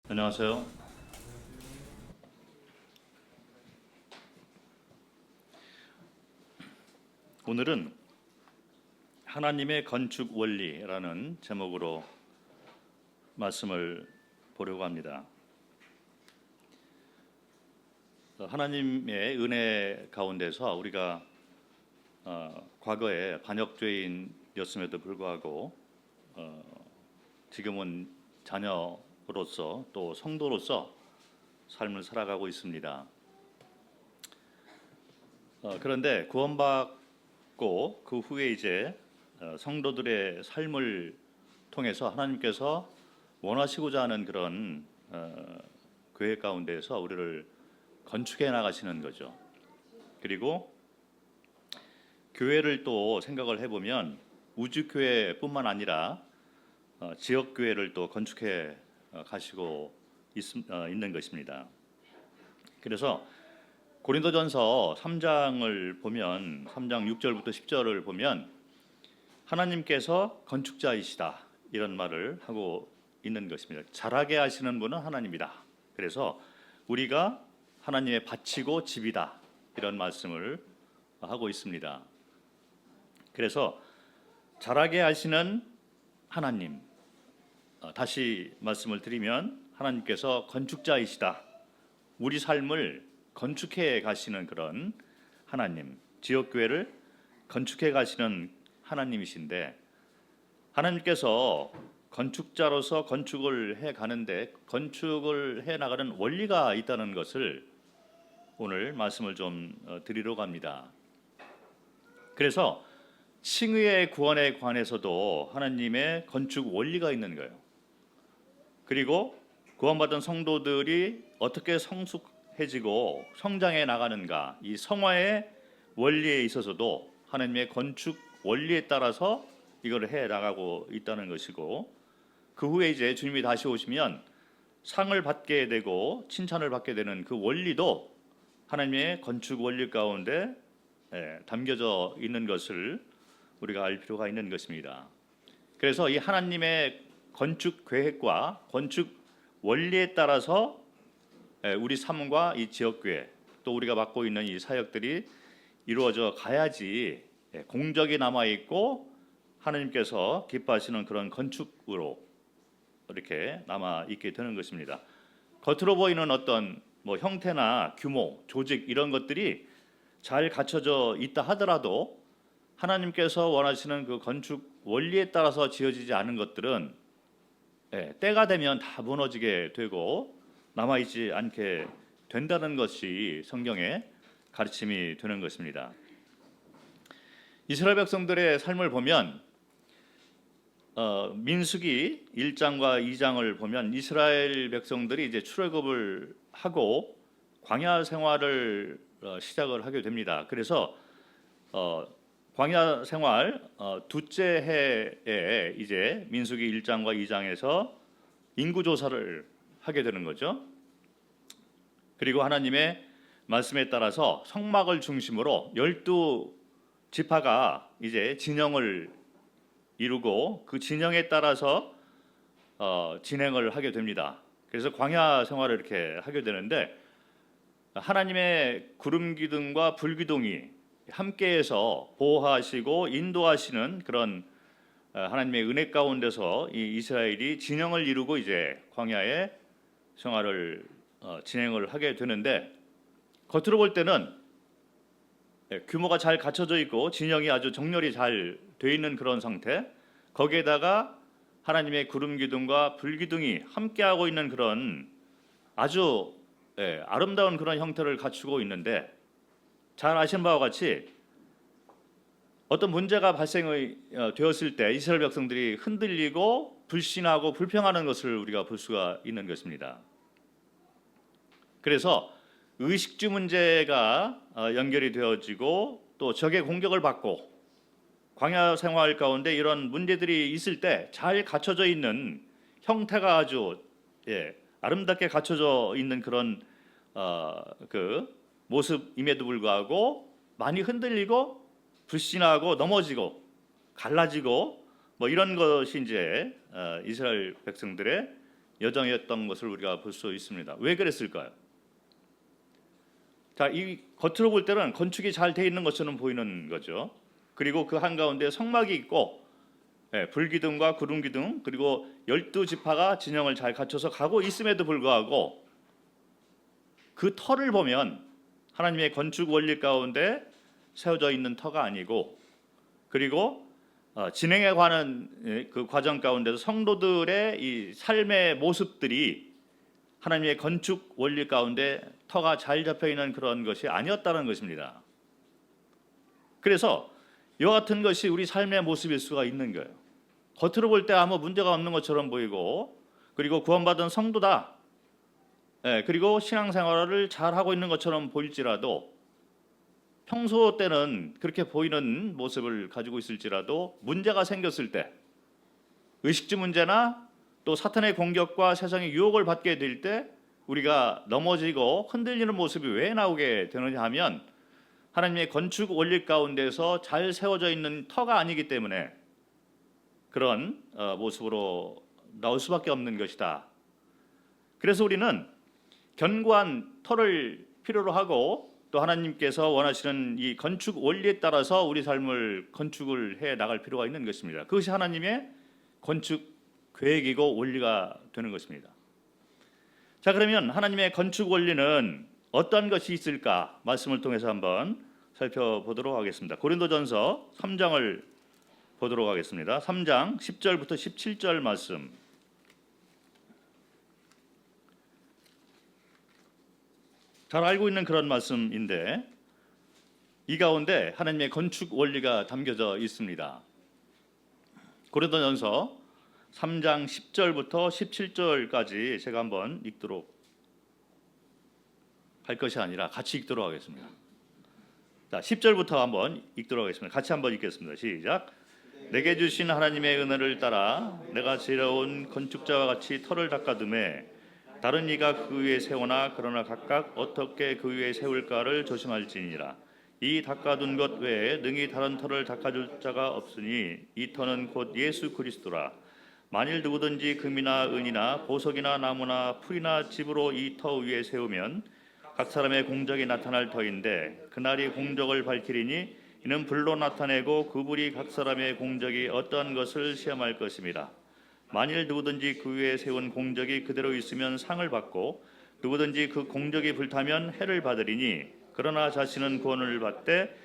안녕하세요. 오늘은 하나님의 건축 원리라는 제목으로 말씀을 보려고 합니다. 하나님의 은혜 가운데서 우리가 과거에 반역죄인이었음에도 불구하고 지금은 자녀로서 또 성도로서 삶을 살아가고 있습니다. 그런데 구원받고 그 후에 이제 성도들의 삶을 통해서 하나님께서 원하시고자 하는 그런 교회 가운데에서 우리를 건축해 나가시는 거죠. 그리고 교회를 또 생각을 해보면 우주교회뿐만 아니라 지역교회를 또 건축해 가시고 있는 것입니다. 그래서 고린도전서 3장을 보면 3장 6절부터 10절을 보면 하나님께서 건축자이시다 이런 말을 하고 있는 것입니다. 잘하게 하시는 분은 하나님이다. 그래서 우리가 하나님의 바치고 집이다 이런 말씀을 하고 있습니다. 그래서 잘하게 하시는 하나님, 다시 말씀을 드리면 하나님께서 건축자이시다. 우리 삶을 건축해 가시는 그런 하나님, 지역교회를 건축해 가시는 하나님이신데, 하나님께서 건축자로서 건축을 해 가는데 건축을 해 나가는 원리가 있다는 것을 오늘 말씀을 좀 드리려고 합니다. 그래서 칭의의 구원에 관해서도 하나님의 건축 원리가 있는 거예요. 그리고 구원받은 성도들이 어떻게 성숙해지고 성장해 나가는가, 이 성화의 원리에 있어서도 하나님의 건축 원리에 따라서 이걸 해 나가고 있다는 것이고, 그 후에 이제 주님이 다시 오시면 상을 받게 되고 칭찬을 받게 되는 그 원리도 하나님의 건축 원리 가운데 담겨져 있는 것을 우리가 알 필요가 있는 것입니다. 그래서 이 하나님의 건축 계획과 건축 원리에 따라서 우리 삶과 이 지역교회 또 우리가 맡고 있는 이 사역들이 이루어져 가야지 공적이 남아있고 하나님께서 기뻐하시는 그런 건축으로 이렇게 남아있게 되는 것입니다. 겉으로 보이는 어떤 형태나 규모, 조직 이런 것들이 잘 갖춰져 있다 하더라도 하나님께서 원하시는 그 건축 원리에 따라서 지어지지 않은 것들은 때가 되면 다 무너지게 되고 남아있지 않게 된다는 것이 성경의 가르침이 되는 것입니다. 이스라엘 백성들의 삶을 보면 민수기 1장과 2장을 보면 이스라엘 백성들이 이제 출애굽을 하고 광야 생활을 시작을 하게 됩니다. 그래서 광야 생활 둘째 해에 이제 민수기 1장과 2장에서 인구 조사를 하게 되는 거죠. 그리고 하나님의 말씀에 따라서 성막을 중심으로 12지파가 이제 진영을 이루고 그 진영에 따라서 진행을 하게 됩니다. 그래서 광야 생활을 이렇게 하게 되는데 하나님의 구름 기둥과 불 기둥이 함께해서 보호하시고 인도하시는 그런 하나님의 은혜 가운데서 이 이스라엘이 진영을 이루고 이제 광야의 생활을 진행을 하게 되는데, 겉으로 볼 때는 규모가 잘 갖춰져 있고 진영이 아주 정렬이 잘 돼 있는 그런 상태, 거기에다가 하나님의 구름 기둥과 불 기둥이 함께하고 있는 그런 아주 아름다운 그런 형태를 갖추고 있는데, 잘 아시는 바와 같이 어떤 문제가 발생되었을 때 이스라엘 백성들이 흔들리고 불신하고 불평하는 것을 우리가 볼 수가 있는 것입니다. 그래서 의식주 문제가 연결이 되어지고 또 적의 공격을 받고 광야 생활 가운데 이런 문제들이 있을 때 잘 갖춰져 있는 형태가 아주 아름답게 갖춰져 있는 그런 그 모습임에도 불구하고 많이 흔들리고 불신하고 넘어지고 갈라지고 이런 것이 이제 이스라엘 백성들의 여정이었던 것을 우리가 볼 수 있습니다. 왜 그랬을까요? 자, 이 겉으로 볼 때는 건축이 잘 돼 있는 것처럼 보이는 거죠. 그리고 그 한가운데 성막이 있고 불기둥과 구름기둥 그리고 12지파가 진영을 잘 갖춰서 가고 있음에도 불구하고 그 터를 보면 하나님의 건축 원리 가운데 세워져 있는 터가 아니고, 그리고 진행해 가는 그 과정 가운데서 성도들의 이 삶의 모습들이 하나님의 건축 원리 가운데 터가 잘 잡혀 있는 그런 것이 아니었다는 것입니다. 그래서 이와 같은 것이 우리 삶의 모습일 수가 있는 거예요. 겉으로 볼 때 아무 문제가 없는 것처럼 보이고, 그리고 구원받은 성도다, 그리고 신앙생활을 잘하고 있는 것처럼 보일지라도, 평소 때는 그렇게 보이는 모습을 가지고 있을지라도 문제가 생겼을 때, 의식주 문제나 또 사탄의 공격과 세상의 유혹을 받게 될 때 우리가 넘어지고 흔들리는 모습이 왜 나오게 되느냐 하면 하나님의 건축 원리 가운데서 잘 세워져 있는 터가 아니기 때문에 그런 모습으로 나올 수밖에 없는 것이다. 그래서 우리는 견고한 터를 필요로 하고, 또 하나님께서 원하시는 이 건축 원리에 따라서 우리 삶을 건축을 해 나갈 필요가 있는 것입니다. 그것이 하나님의 건축 계획이고 원리가 되는 것입니다. 자, 그러면 하나님의 건축 원리는 어떤 것이 있을까? 말씀을 통해서 한번 살펴보도록 하겠습니다. 고린도전서 3장을 보도록 하겠습니다. 3장 10절부터 17절 말씀. 잘 알고 있는 그런 말씀인데 이 가운데 하나님의 건축 원리가 담겨져 있습니다. 고린도전서 3장 10절부터 17절까지 제가 한번 읽도록 할 것이 아니라 같이 읽도록 하겠습니다. 자, 10절부터 한번 읽도록 하겠습니다. 같이 한번 읽겠습니다. 시작. 내게 주신 하나님의 은혜를 따라 내가 지혜로운 건축자와 같이 터를 닦아두매 다른 이가 그 위에 세우나 그러나 각각 어떻게 그 위에 세울까를 조심할지니라. 이 닦아둔 것 외에 능히 다른 터를 닦아줄 자가 없으니 이 터는 곧 예수 그리스도라. 만일 누구든지 금이나 은이나 보석이나 나무나 풀이나 집으로 이 터 위에 세우면 각 사람의 공적이 나타날 터인데 그날이 공적을 밝히리니 이는 불로 나타내고 그 불이 각 사람의 공적이 어떠한 것을 시험할 것입니다. 만일 누구든지 그 위에 세운 공적이 그대로 있으면 상을 받고 누구든지 그 공적이 불타면 해를 받으리니 그러나 자신은 구원을 받되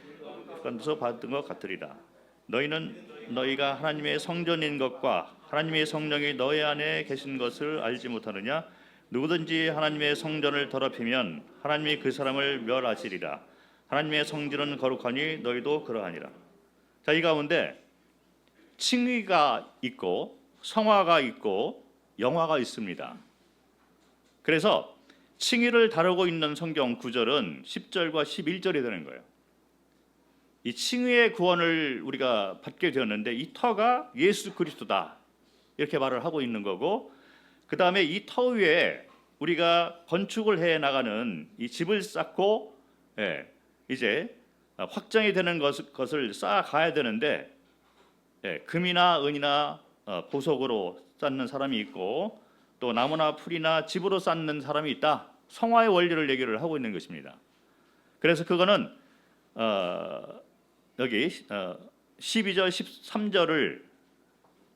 그간서 받은 것 같으리라. 너희는 너희가 하나님의 성전인 것과 하나님의 성령이 너희 안에 계신 것을 알지 못하느냐? 누구든지 하나님의 성전을 더럽히면 하나님이 그 사람을 멸하시리라. 하나님의 성전은 거룩하니 너희도 그러하니라. 자, 이 가운데 칭의가 있고 성화가 있고 영화가 있습니다. 그래서 칭의를 다루고 있는 성경 구절은 10절과 11절이 되는 거예요. 이 칭의의 구원을 우리가 받게 되었는데 이 터가 예수 그리스도다 이렇게 말을 하고 있는 거고, 그 다음에 이 터 위에 우리가 건축을 해 나가는 이 집을 쌓고 이제 확장이 되는 것을 쌓아가야 되는데 금이나 은이나 보석으로 쌓는 사람이 있고 또 나무나 풀이나 집으로 쌓는 사람이 있다. 성화의 원리를 얘기를 하고 있는 것입니다. 그래서 그거는 여기 12절 13절을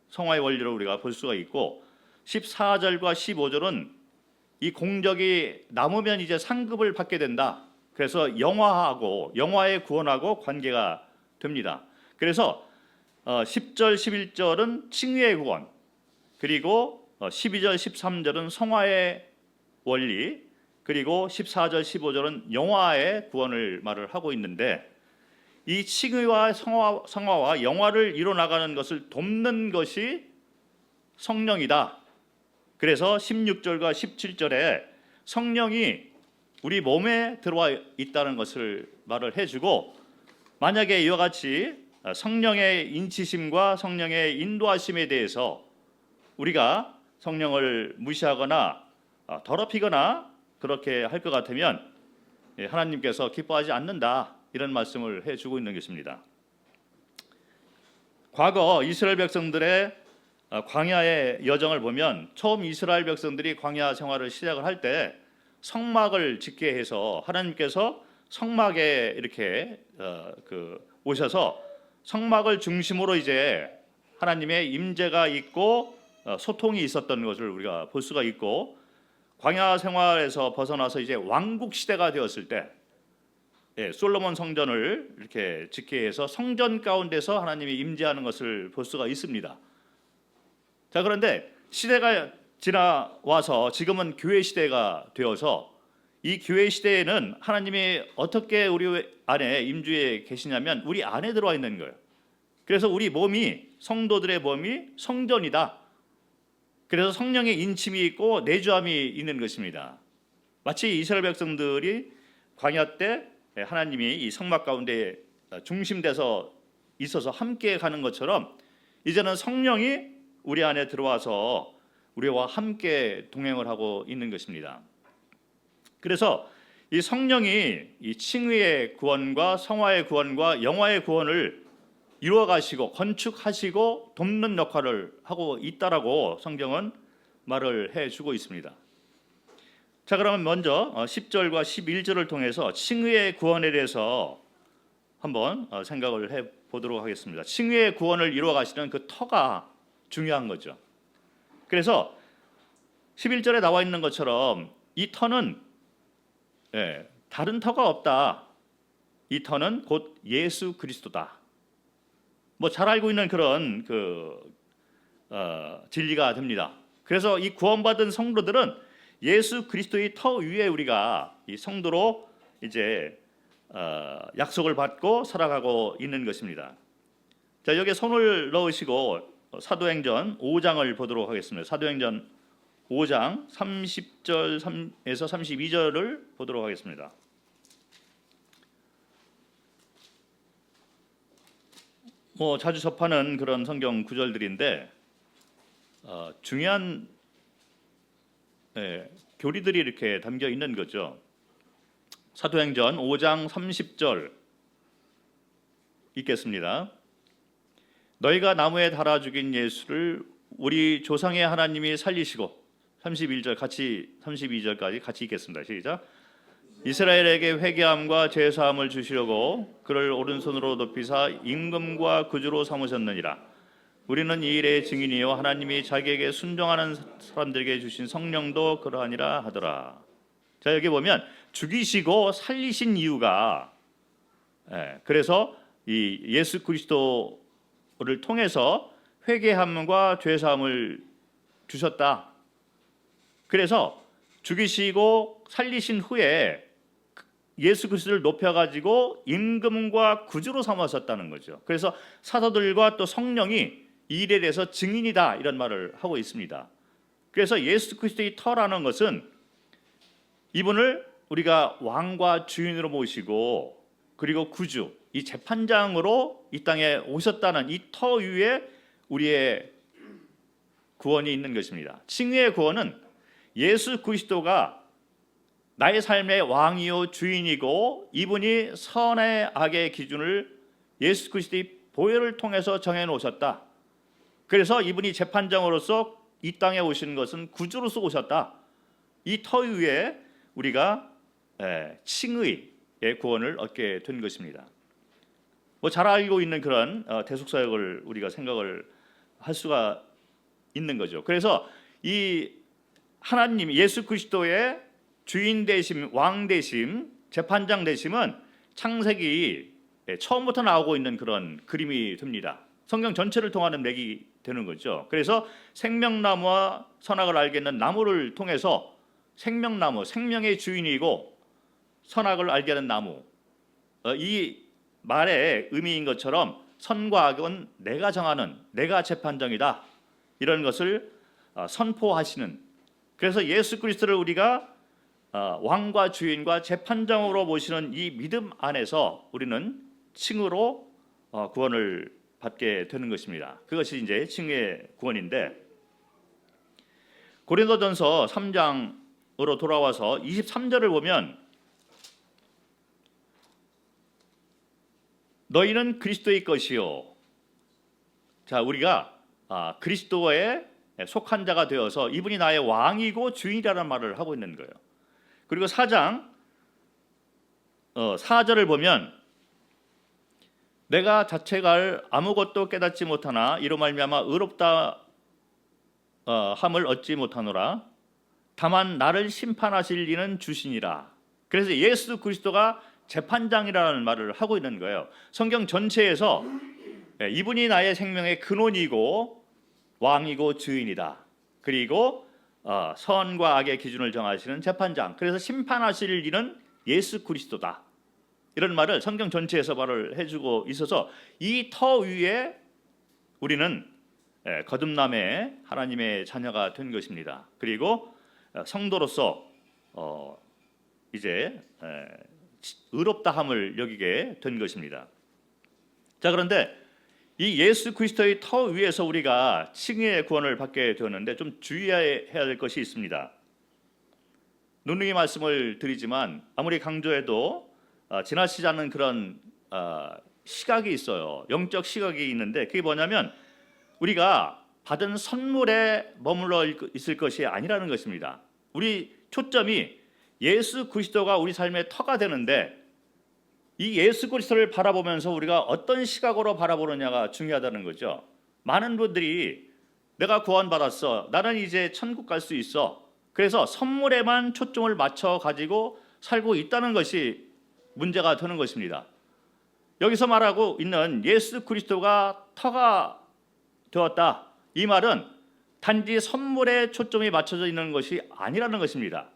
성화의 원리로 우리가 볼 수가 있고 14절과 15절은 이 공적이 남으면 이제 상급을 받게 된다. 그래서 영화의 구원하고 관계가 됩니다. 그래서 10절 11절은 칭의의 구원, 그리고 12절 13절은 성화의 원리, 그리고 14절 15절은 영화의 구원을 말을 하고 있는데 이 칭의와 성화와 영화를 이뤄나가는 것을 돕는 것이 성령이다. 그래서 16절과 17절에 성령이 우리 몸에 들어와 있다는 것을 말을 해주고, 만약에 이와 같이 성령의 인치심과 성령의 인도하심에 대해서 우리가 성령을 무시하거나 더럽히거나 그렇게 할 것 같으면 하나님께서 기뻐하지 않는다 이런 말씀을 해주고 있는 것입니다. 과거 이스라엘 백성들의 광야의 여정을 보면 처음 이스라엘 백성들이 광야 생활을 시작을 할 때 성막을 짓게 해서 하나님께서 성막에 이렇게 오셔서 성막을 중심으로 이제 하나님의 임재가 있고 소통이 있었던 것을 우리가 볼 수가 있고, 광야 생활에서 벗어나서 이제 왕국 시대가 되었을 때 솔로몬 성전을 이렇게 짓게 해서 성전 가운데서 하나님이 임재하는 것을 볼 수가 있습니다. 자, 그런데 시대가 지나와서 지금은 교회 시대가 되어서 이 교회 시대에는 하나님이 어떻게 우리 안에 임주에 계시냐면 우리 안에 들어와 있는 거예요. 그래서 우리 몸이, 성도들의 몸이 성전이다. 그래서 성령의 인침이 있고 내주함이 있는 것입니다. 마치 이스라엘 백성들이 광야 때 하나님이 이 성막 가운데 중심돼서 있어서 함께 가는 것처럼 이제는 성령이 우리 안에 들어와서 우리와 함께 동행을 하고 있는 것입니다. 그래서 이 성령이 이 칭의의 구원과 성화의 구원과 영화의 구원을 이루어 가시고 건축하시고 돕는 역할을 하고 있다라고 성경은 말을 해주고 있습니다. 자, 그러면 먼저 10절과 11절을 통해서 칭의의 구원에 대해서 한번 생각을 해보도록 하겠습니다. 칭의의 구원을 이루어 가시는 그 터가 중요한 거죠. 그래서 11절에 나와 있는 것처럼 이 터는 다른 터가 없다. 이 터는 곧 예수 그리스도다. 뭐 잘 알고 있는 그런 진리가 됩니다. 그래서 이 구원받은 성도들은 예수 그리스도의 터 위에 우리가 이 성도로 이제 약속을 받고 살아가고 있는 것입니다. 자, 여기에 손을 넣으시고 사도행전 5장을 보도록 하겠습니다. 사도행전 5장 30절에서 32절을 보도록 하겠습니다. 뭐 자주 접하는 그런 성경 구절들인데 중요한 교리들이 이렇게 담겨 있는 거죠. 사도행전 5장 30절 읽겠습니다. 너희가 나무에 달아 죽인 예수를 우리 조상의 하나님이 살리시고 32절까지 같이 읽겠습니다. 시작. 이스라엘에게 회개함과 죄사함을 주시려고 그를 오른손으로 높이사 임금과 구주로 삼으셨느니라. 우리는 이 일의 증인이요 하나님이 자기에게 순종하는 사람들에게 주신 성령도 그러하니라 하더라. 자, 여기 보면 죽이시고 살리신 이유가 그래서 이 예수 그리스도를 통해서 회개함과 죄사함을 주셨다. 그래서 죽이시고 살리신 후에 예수 그리스도를 높여가지고 임금과 구주로 삼으셨다는 거죠. 그래서 사도들과 또 성령이 이 일에 대해서 증인이다 이런 말을 하고 있습니다. 그래서 예수 그리스도의 터라는 것은 이분을 우리가 왕과 주인으로 모시고 그리고 구주, 이 재판장으로 이 땅에 오셨다는 이 터 위에 우리의 구원이 있는 것입니다. 칭의의 구원은 예수 그리스도가 나의 삶의 왕이요 주인이고 이분이 선의 악의 기준을 예수 그리스도의 보혈을 통해서 정해 놓으셨다. 그래서 이분이 재판장으로서 이 땅에 오신 것은 구주로서 오셨다. 이 터 위에 우리가 칭의의 구원을 얻게 된 것입니다. 뭐 잘 알고 있는 그런 대속사역을 우리가 생각을 할 수가 있는 거죠. 그래서 이 하나님 예수 그리스도의 주인 되심, 왕 되심, 재판장 되심은 창세기 처음부터 나오고 있는 그런 그림이 됩니다. 성경 전체를 통하는 맥이 되는 거죠. 그래서 생명나무와 선악을 알겠는 나무를 통해서 생명나무, 생명의 주인이고 선악을 알게 하는 나무, 이 말의 의미인 것처럼 선과 악은 내가 정하는, 내가 재판장이다 이런 것을 선포하시는, 그래서 예수 그리스도를 우리가 왕과 주인과 재판장으로 모시는 이 믿음 안에서 우리는 칭의로 구원을 받게 되는 것입니다. 그것이 이제 칭의의 구원인데, 고린도전서 3장으로 돌아와서 23절을 보면 너희는 그리스도의 것이요. 자, 우리가 그리스도에 속한 자가 되어서 이분이 나의 왕이고 주인이라는 말을 하고 있는 거예요. 그리고 4장 4절을 보면 내가 자책할 아무것도 깨닫지 못하나 이로 말미암아 의롭다 함을 얻지 못하노라. 다만 나를 심판하실 이는 주시니라. 그래서 예수 그리스도가 재판장이라는 말을 하고 있는 거예요. 성경 전체에서 이분이 나의 생명의 근원이고 왕이고 주인이다. 그리고 선과 악의 기준을 정하시는 재판장. 그래서 심판하실 이는 예수 그리스도다. 이런 말을 성경 전체에서 말을 해주고 있어서 이 터 위에 우리는 거듭남의 하나님의 자녀가 된 것입니다. 그리고 성도로서 이제 의롭다함을 여기게 된 것입니다. 자, 그런데 이 예수 그리스도의 터 위에서 우리가 칭의의 구원을 받게 되었는데 좀 주의해야 될 것이 있습니다. 누누이 말씀을 드리지만 아무리 강조해도 지나치지 않는 그런 시각이 있어요. 영적 시각이 있는데 그게 뭐냐면 우리가 받은 선물에 머물러 있을 것이 아니라는 것입니다. 우리 초점이 예수 그리스도가 우리 삶의 터가 되는데 이 예수 그리스도를 바라보면서 우리가 어떤 시각으로 바라보느냐가 중요하다는 거죠. 많은 분들이 내가 구원받았어, 나는 이제 천국 갈 수 있어, 그래서 선물에만 초점을 맞춰 가지고 살고 있다는 것이 문제가 되는 것입니다. 여기서 말하고 있는 예수 그리스도가 터가 되었다, 이 말은 단지 선물에 초점이 맞춰져 있는 것이 아니라는 것입니다.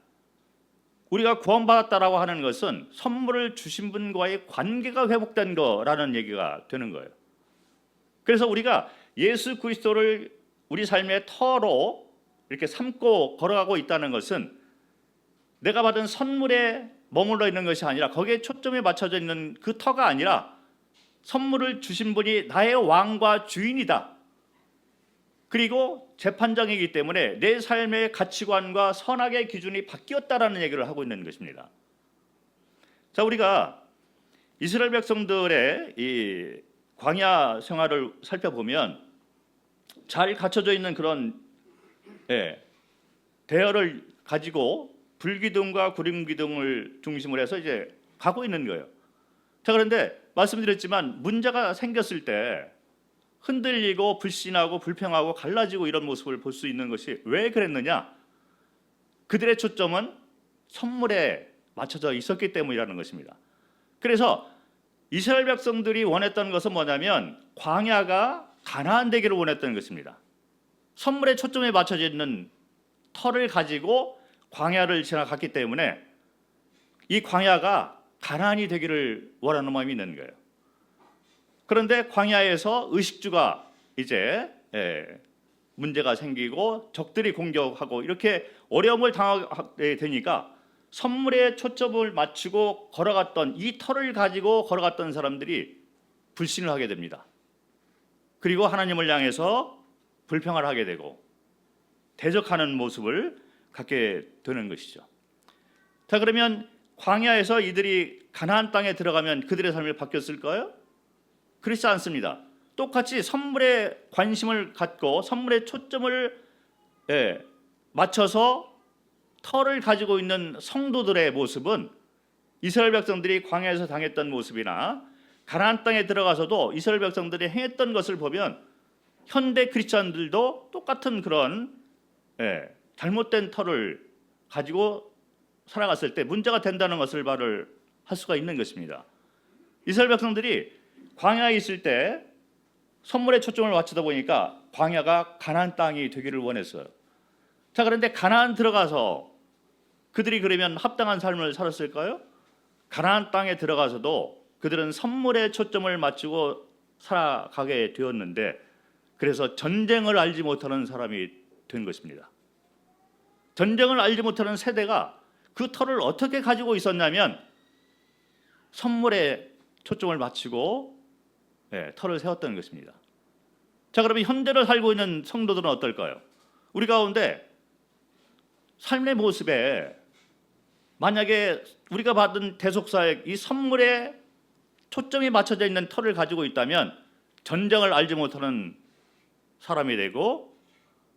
우리가 구원받았다라고 하는 것은 선물을 주신 분과의 관계가 회복된 거라는 얘기가 되는 거예요. 그래서 우리가 예수 그리스도를 우리 삶의 터로 이렇게 삼고 걸어가고 있다는 것은 내가 받은 선물에 머물러 있는 것이 아니라 거기에 초점이 맞춰져 있는 그 터가 아니라 선물을 주신 분이 나의 왕과 주인이다. 그리고 재판장이기 때문에 내 삶의 가치관과 선악의 기준이 바뀌었다라는 얘기를 하고 있는 것입니다. 자, 우리가 이스라엘 백성들의 이 광야 생활을 살펴보면 잘 갖춰져 있는 그런 대열을 가지고 불기둥과 구름기둥을 중심으로 해서 이제 가고 있는 거예요. 자, 그런데 말씀드렸지만 문제가 생겼을 때 흔들리고 불신하고 불평하고 갈라지고 이런 모습을 볼 수 있는 것이 왜 그랬느냐? 그들의 초점은 선물에 맞춰져 있었기 때문이라는 것입니다. 그래서 이스라엘 백성들이 원했던 것은 뭐냐면 광야가 가나안 되기를 원했던 것입니다. 선물에 초점에 맞춰져 있는 터를 가지고 광야를 지나갔기 때문에 이 광야가 가나안이 되기를 원하는 마음이 있는 거예요. 그런데 광야에서 의식주가 이제 문제가 생기고 적들이 공격하고 이렇게 어려움을 당하게 되니까 선물에 초점을 맞추고 걸어갔던 이 터를 가지고 걸어갔던 사람들이 불신을 하게 됩니다. 그리고 하나님을 향해서 불평을 하게 되고 대적하는 모습을 갖게 되는 것이죠. 자, 그러면 광야에서 이들이 가나안 땅에 들어가면 그들의 삶이 바뀌었을까요? 그렇지 않습니다. 똑같이 선물에 관심을 갖고 선물에 초점을 맞춰서 터를 가지고 있는 성도들의 모습은 이스라엘 백성들이 광야에서 당했던 모습이나 가나안 땅에 들어가서도 이스라엘 백성들이 행했던 것을 보면 현대 크리스천들도 똑같은 그런 잘못된 터를 가지고 살아갔을 때 문제가 된다는 것을 말을 할 수가 있는 것입니다. 이스라엘 백성들이 광야에 있을 때 선물에 초점을 맞추다 보니까 광야가 가나안 땅이 되기를 원했어요. 자, 그런데 가나안 들어가서 그들이 그러면 합당한 삶을 살았을까요? 가나안 땅에 들어가서도 그들은 선물에 초점을 맞추고 살아가게 되었는데 그래서 전쟁을 알지 못하는 사람이 된 것입니다. 전쟁을 알지 못하는 세대가 그 터를 어떻게 가지고 있었냐면 선물에 초점을 맞추고 터를 세웠다는 것입니다. 자, 그러면 현대를 살고 있는 성도들은 어떨까요? 우리 가운데 삶의 모습에 만약에 우리가 받은 대속사의 이 선물에 초점이 맞춰져 있는 터를 가지고 있다면 전쟁을 알지 못하는 사람이 되고,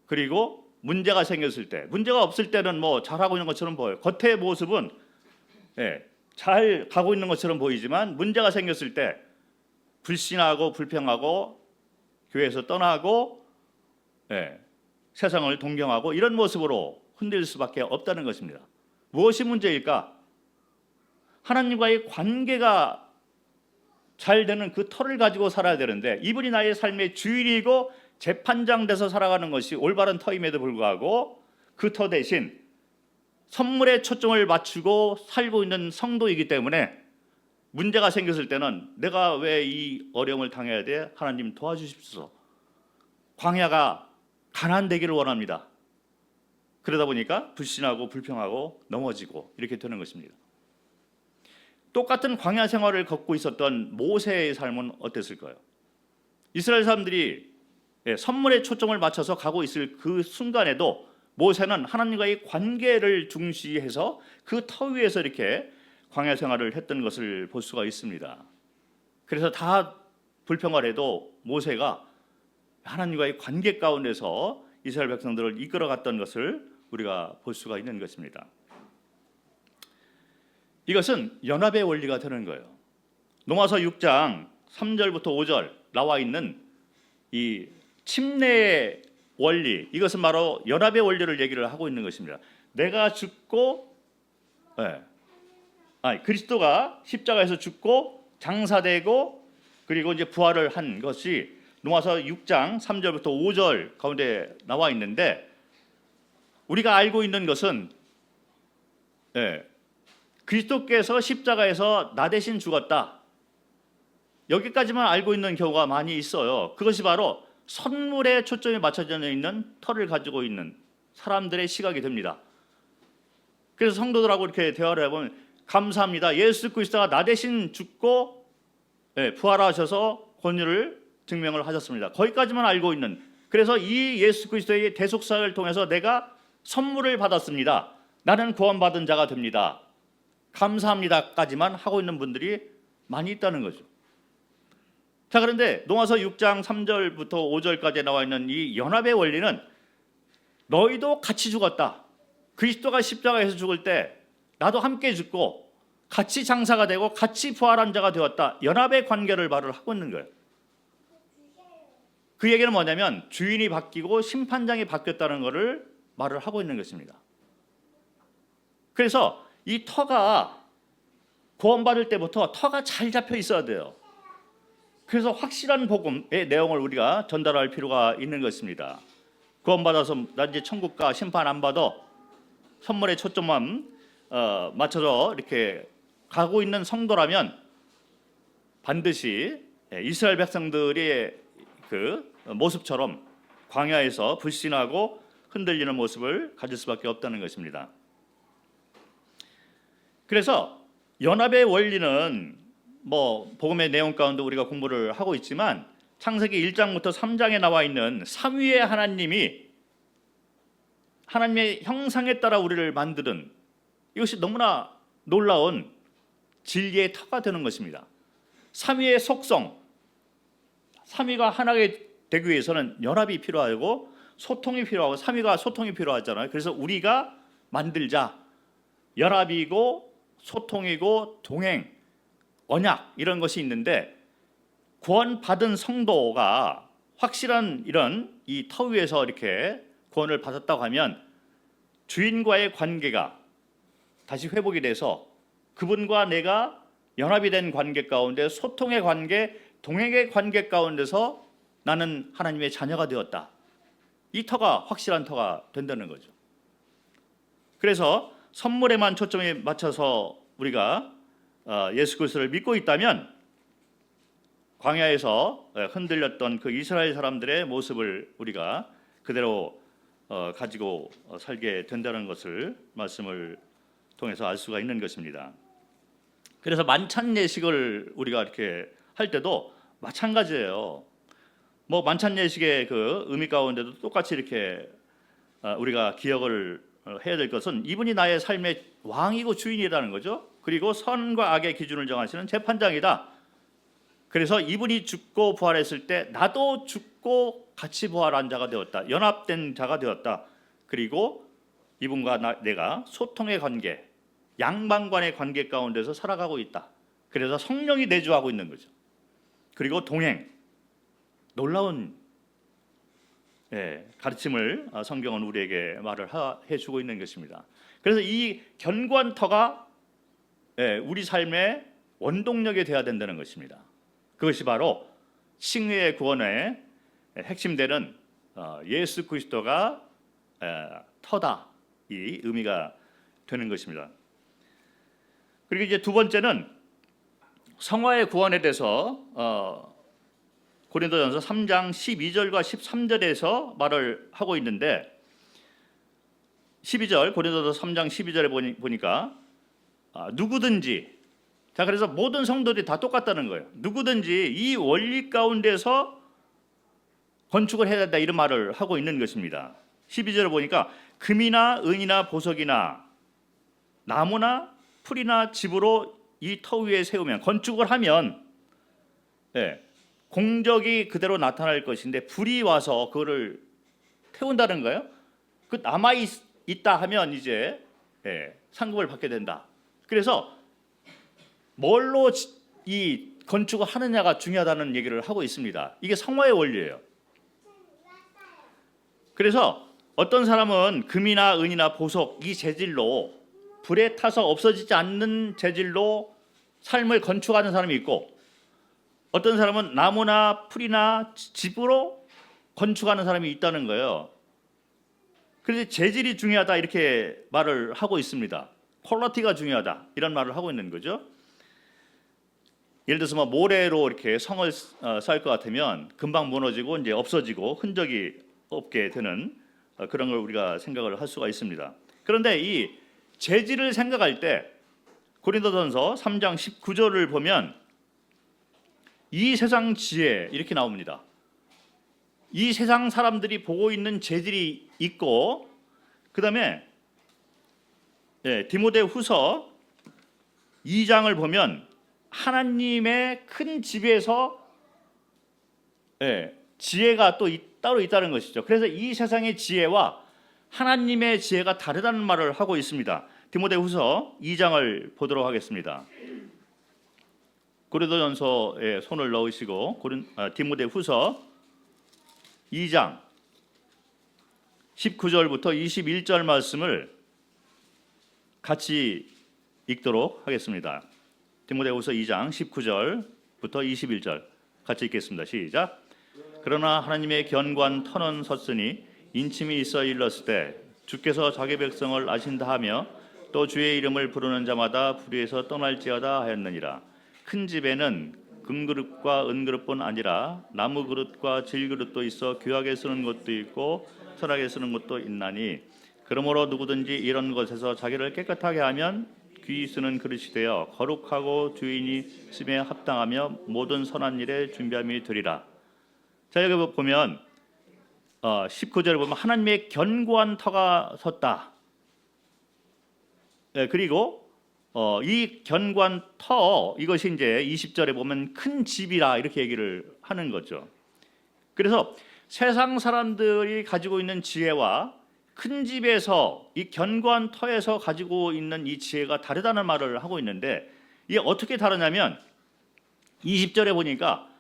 그리고 문제가 생겼을 때, 문제가 없을 때는 뭐 잘하고 있는 것처럼 보여요. 겉의 모습은 잘 가고 있는 것처럼 보이지만 문제가 생겼을 때 불신하고 불평하고 교회에서 떠나고 세상을 동경하고 이런 모습으로 흔들릴 수밖에 없다는 것입니다. 무엇이 문제일까? 하나님과의 관계가 잘 되는 그 터를 가지고 살아야 되는데, 이분이 나의 삶의 주인이고 재판장 돼서 살아가는 것이 올바른 터임에도 불구하고 그 터 대신 선물에 초점을 맞추고 살고 있는 성도이기 때문에 문제가 생겼을 때는 내가 왜 이 어려움을 당해야 돼? 하나님 도와주십시오. 광야가 가난되기를 원합니다. 그러다 보니까 불신하고 불평하고 넘어지고 이렇게 되는 것입니다. 똑같은 광야 생활을 걷고 있었던 모세의 삶은 어땠을까요? 이스라엘 사람들이 선물에 초점을 맞춰서 가고 있을 그 순간에도 모세는 하나님과의 관계를 중시해서 그 터 위에서 이렇게 광야 생활을 했던 것을 볼 수가 있습니다. 그래서 다 불평을 해도 모세가 하나님과의 관계 가운데서 이스라엘 백성들을 이끌어갔던 것을 우리가 볼 수가 있는 것입니다. 이것은 연합의 원리가 되는 거예요. 로마서 6장 3절부터 5절 나와 있는 이 침례의 원리, 이것은 바로 연합의 원리를 얘기를 하고 있는 것입니다. 내가 죽고 그리스도가 십자가에서 죽고 장사되고 그리고 이제 부활을 한 것이 로마서 6장 3절부터 5절 가운데 나와 있는데, 우리가 알고 있는 것은 그리스도께서 십자가에서 나 대신 죽었다, 여기까지만 알고 있는 경우가 많이 있어요. 그것이 바로 선물에 초점이 맞춰져 있는 터를 가지고 있는 사람들의 시각이 됩니다. 그래서 성도들하고 이렇게 대화를 해보면, 감사합니다, 예수 그리스도가 나 대신 죽고 부활하셔서 권유를 증명을 하셨습니다. 거기까지만 알고 있는, 그래서 이 예수 그리스도의 대속사를 통해서 내가 선물을 받았습니다, 나는 구원받은 자가 됩니다, 감사합니다까지만 하고 있는 분들이 많이 있다는 거죠. 자, 그런데 로마서 6장 3절부터 5절까지 나와 있는 이 연합의 원리는 너희도 같이 죽었다, 그리스도가 십자가에서 죽을 때 나도 함께 죽고 같이 장사가 되고 같이 부활한 자가 되었다, 연합의 관계를 말을 하고 있는 거예요. 그 얘기는 뭐냐면 주인이 바뀌고 심판장이 바뀌었다는 것을 말을 하고 있는 것입니다. 그래서 이 터가 구원받을 때부터 터가 잘 잡혀 있어야 돼요. 그래서 확실한 복음의 내용을 우리가 전달할 필요가 있는 것입니다. 구원받아서 나 이제 천국 가, 심판 안 받아, 선물에 초점만 맞춰서 이렇게 가고 있는 성도라면 반드시 이스라엘 백성들의 그 모습처럼 광야에서 불신하고 흔들리는 모습을 가질 수밖에 없다는 것입니다. 그래서 연합의 원리는 뭐 복음의 내용 가운데 우리가 공부를 하고 있지만, 창세기 1장부터 3장에 나와 있는 삼위의 하나님이 하나님의 형상에 따라 우리를 만드는, 이것이 너무나 놀라운 진리의 터가 되는 것입니다. 삼위의 속성, 삼위가 하나가 되기 위해서는 연합이 필요하고 소통이 필요하고, 삼위가 소통이 필요하잖아요. 그래서 우리가 만들자, 연합이고 소통이고 동행, 언약, 이런 것이 있는데, 구원받은 성도가 확실한 이런 이 터 위에서 이렇게 구원을 받았다고 하면 주인과의 관계가 다시 회복이 돼서 그분과 내가 연합이 된 관계 가운데, 소통의 관계, 동행의 관계 가운데서 나는 하나님의 자녀가 되었다, 이 터가 확실한 터가 된다는 거죠. 그래서 선물에만 초점이 맞춰서 우리가 예수 그리스도를 믿고 있다면 광야에서 흔들렸던 그 이스라엘 사람들의 모습을 우리가 그대로 가지고 살게 된다는 것을 말씀을 통해서 알 수가 있는 것입니다. 그래서 만찬 예식을 우리가 이렇게 할 때도 마찬가지예요. 뭐 만찬 예식의 그 의미 가운데도 똑같이 이렇게 우리가 기억을 해야 될 것은, 이분이 나의 삶의 왕이고 주인이라는 거죠. 그리고 선과 악의 기준을 정하시는 재판장이다. 그래서 이분이 죽고 부활했을 때 나도 죽고 같이 부활한 자가 되었다. 연합된 자가 되었다. 그리고 이분과 내가 소통의 관계, 양방간의 관계 가운데서 살아가고 있다. 그래서 성령이 내주하고 있는 거죠. 그리고 동행, 놀라운 가르침을 성경은 우리에게 말을 해주고 있는 것입니다. 그래서 이 견고한 터가 우리 삶의 원동력이 되어야 된다는 것입니다. 그것이 바로 칭의의 구원의 핵심되는 예수 그리스도가 터다, 이 의미가 되는 것입니다. 그리고 이제 두 번째는 성화의 구원에 대해서 고린도전서 3장 12절과 13절에서 말을 하고 있는데 12절 고린도전서 3장 12절에 보니까 누구든지, 자 그래서 모든 성도들이 다 똑같다는 거예요. 누구든지 이 원리 가운데서 건축을 해야 된다, 이런 말을 하고 있는 것입니다. 12절을 보니까 금이나 은이나 보석이나 나무나 풀이나 집으로 이 터 위에 세우면, 건축을 하면 공적이 그대로 나타날 것인데 불이 와서 그거를 태운다는 거예요. 그 남아 있다 하면 이제 상급을 받게 된다. 그래서 뭘로 이 건축을 하느냐가 중요하다는 얘기를 하고 있습니다. 이게 성화의 원리예요. 그래서 어떤 사람은 금이나 은이나 보석, 이 재질로 불에 타서 없어지지 않는 재질로 삶을 건축하는 사람이 있고, 어떤 사람은 나무나 풀이나 집으로 건축하는 사람이 있다는 거예요. 그래서 재질이 중요하다, 이렇게 말을 하고 있습니다. 퀄리티가 중요하다, 이런 말을 하고 있는 거죠. 예를 들어서 모래로 이렇게 성을 쌓을 것 같으면 금방 무너지고 이제 없어지고 흔적이 없게 되는 그런 걸 우리가 생각을 할 수가 있습니다. 그런데 이 재질을 생각할 때 고린도전서 3장 19절을 보면 이 세상 지혜, 이렇게 나옵니다. 이 세상 사람들이 보고 있는 재질이 있고, 그 다음에 디모데후서 2장을 보면 하나님의 큰 집에서 지혜가 또 따로 있다는 것이죠. 그래서 이 세상의 지혜와 하나님의 지혜가 다르다는 말을 하고 있습니다. 디모데후서 2장을 보도록 하겠습니다. 고린도전서에 손을 넣으시고 디모데후서 2장 19절부터 21절 말씀을 같이 읽도록 하겠습니다. 디모데후서 2장 19절부터 21절 같이 읽겠습니다. 시작. 그러나 하나님의 견고한 터는 섰으니 인침이 있어 일렀을 때 주께서 자기 백성을 아신다 하며 또 주의 이름을 부르는 자마다 불의에서 떠날지어다 하였느니라. 큰 집에는 금그릇과 은그릇뿐 아니라 나무그릇과 질그릇도 있어 귀하게 쓰는 것도 있고 선하게 쓰는 것도 있나니, 그러므로 누구든지 이런 것에서 자기를 깨끗하게 하면 귀히 쓰는 그릇이 되어 거룩하고 주인이 쓰에 합당하며 모든 선한 일에 준비함이 되리라. 자, 여기 보면 19절에 보면 하나님의 견고한 터가 섰다. 그리고 이 견고한 터, 이것이 이제 20절에 보면 큰 집이라, 이렇게 얘기를 하는 거죠. 그래서 세상 사람들이 가지고 있는 지혜와 큰 집에서 이 견고한 터에서 가지고 있는 이 지혜가 다르다는 말을 하고 있는데, 이게 어떻게 다르냐면 20절에 보니까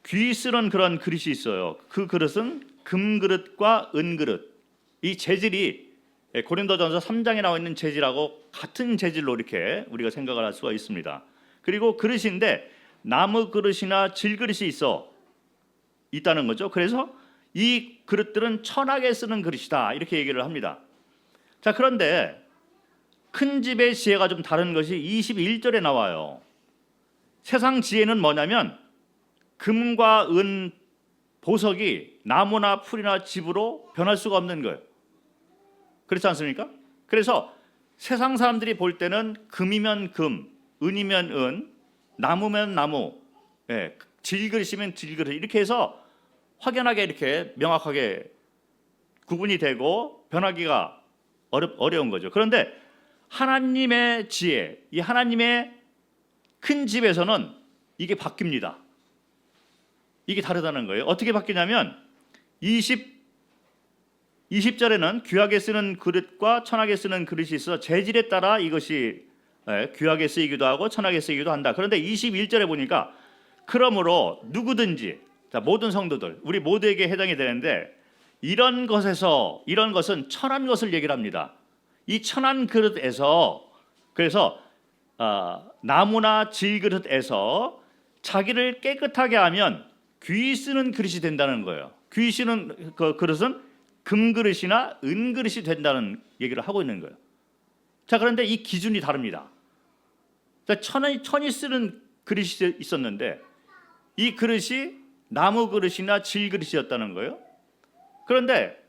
귀 쓰는 그런 그릇이 있어요. 그 그릇은 금그릇과 은그릇, 이 재질이 고린도전서 3장에 나와 있는 재질하고 같은 재질로 이렇게 우리가 생각을 할 수가 있습니다. 그리고 그릇인데 나무 그릇이나 질그릇이 있다는 거죠. 그래서 이 그릇들은 천하게 쓰는 그릇이다, 이렇게 얘기를 합니다. 자, 그런데 큰 집의 지혜가 좀 다른 것이 21절에 나와요. 세상 지혜는 뭐냐면 금과 은, 보석이 나무나 풀이나 집으로 변할 수가 없는 거예요. 그렇지 않습니까? 그래서 세상 사람들이 볼 때는 금이면 금, 은이면 은, 나무면 나무, 질그릇이면 질그릇, 이렇게 해서 확연하게 이렇게 명확하게 구분이 되고 변하기가 어려운 거죠. 그런데 하나님의 지혜, 이 하나님의 큰 집에서는 이게 바뀝니다. 이게 다르다는 거예요. 어떻게 바뀌냐면 20절에는 귀하게 쓰는 그릇과 천하게 쓰는 그릇이 있어 재질에 따라 이것이 귀하게 쓰이기도 하고 천하게 쓰이기도 한다. 그런데 21절에 보니까 그러므로 누구든지, 자, 모든 성도들, 우리 모두에게 해당이 되는데, 이런 것은 천한 것을 얘기를 합니다. 이 천한 그릇에서, 그래서 나무나 질그릇에서 자기를 깨끗하게 하면 귀 쓰는 그릇이 된다는 거예요. 귀 쓰는 그 그릇은 금그릇이나 은그릇이 된다는 얘기를 하고 있는 거예요. 자, 그런데 이 기준이 다릅니다. 자, 천이 쓰는 그릇이 있었는데 이 그릇이 나무 그릇이나 질 그릇이었다는 거예요. 그런데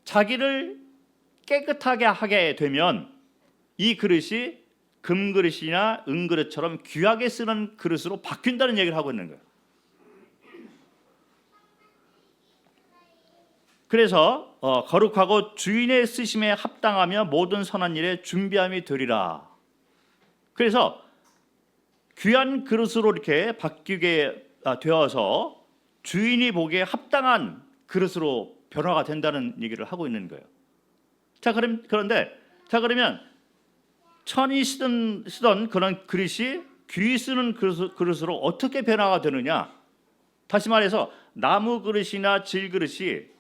자기를 깨끗하게 하게 되면 이 그릇이 금그릇이나 은그릇처럼 귀하게 쓰는 그릇으로 바뀐다는 얘기를 하고 있는 거예요. 그래서 거룩하고 주인의 쓰심에 합당하며 모든 선한 일에 준비함이 되리라. 그래서 귀한 그릇으로 이렇게 바뀌게 되어서 주인이 보기에 합당한 그릇으로 변화가 된다는 얘기를 하고 있는 거예요. 자, 그러면 천이 쓰던 그런 그릇이 귀 쓰는 그릇으로 어떻게 변화가 되느냐? 다시 말해서 나무 그릇이나 질 그릇이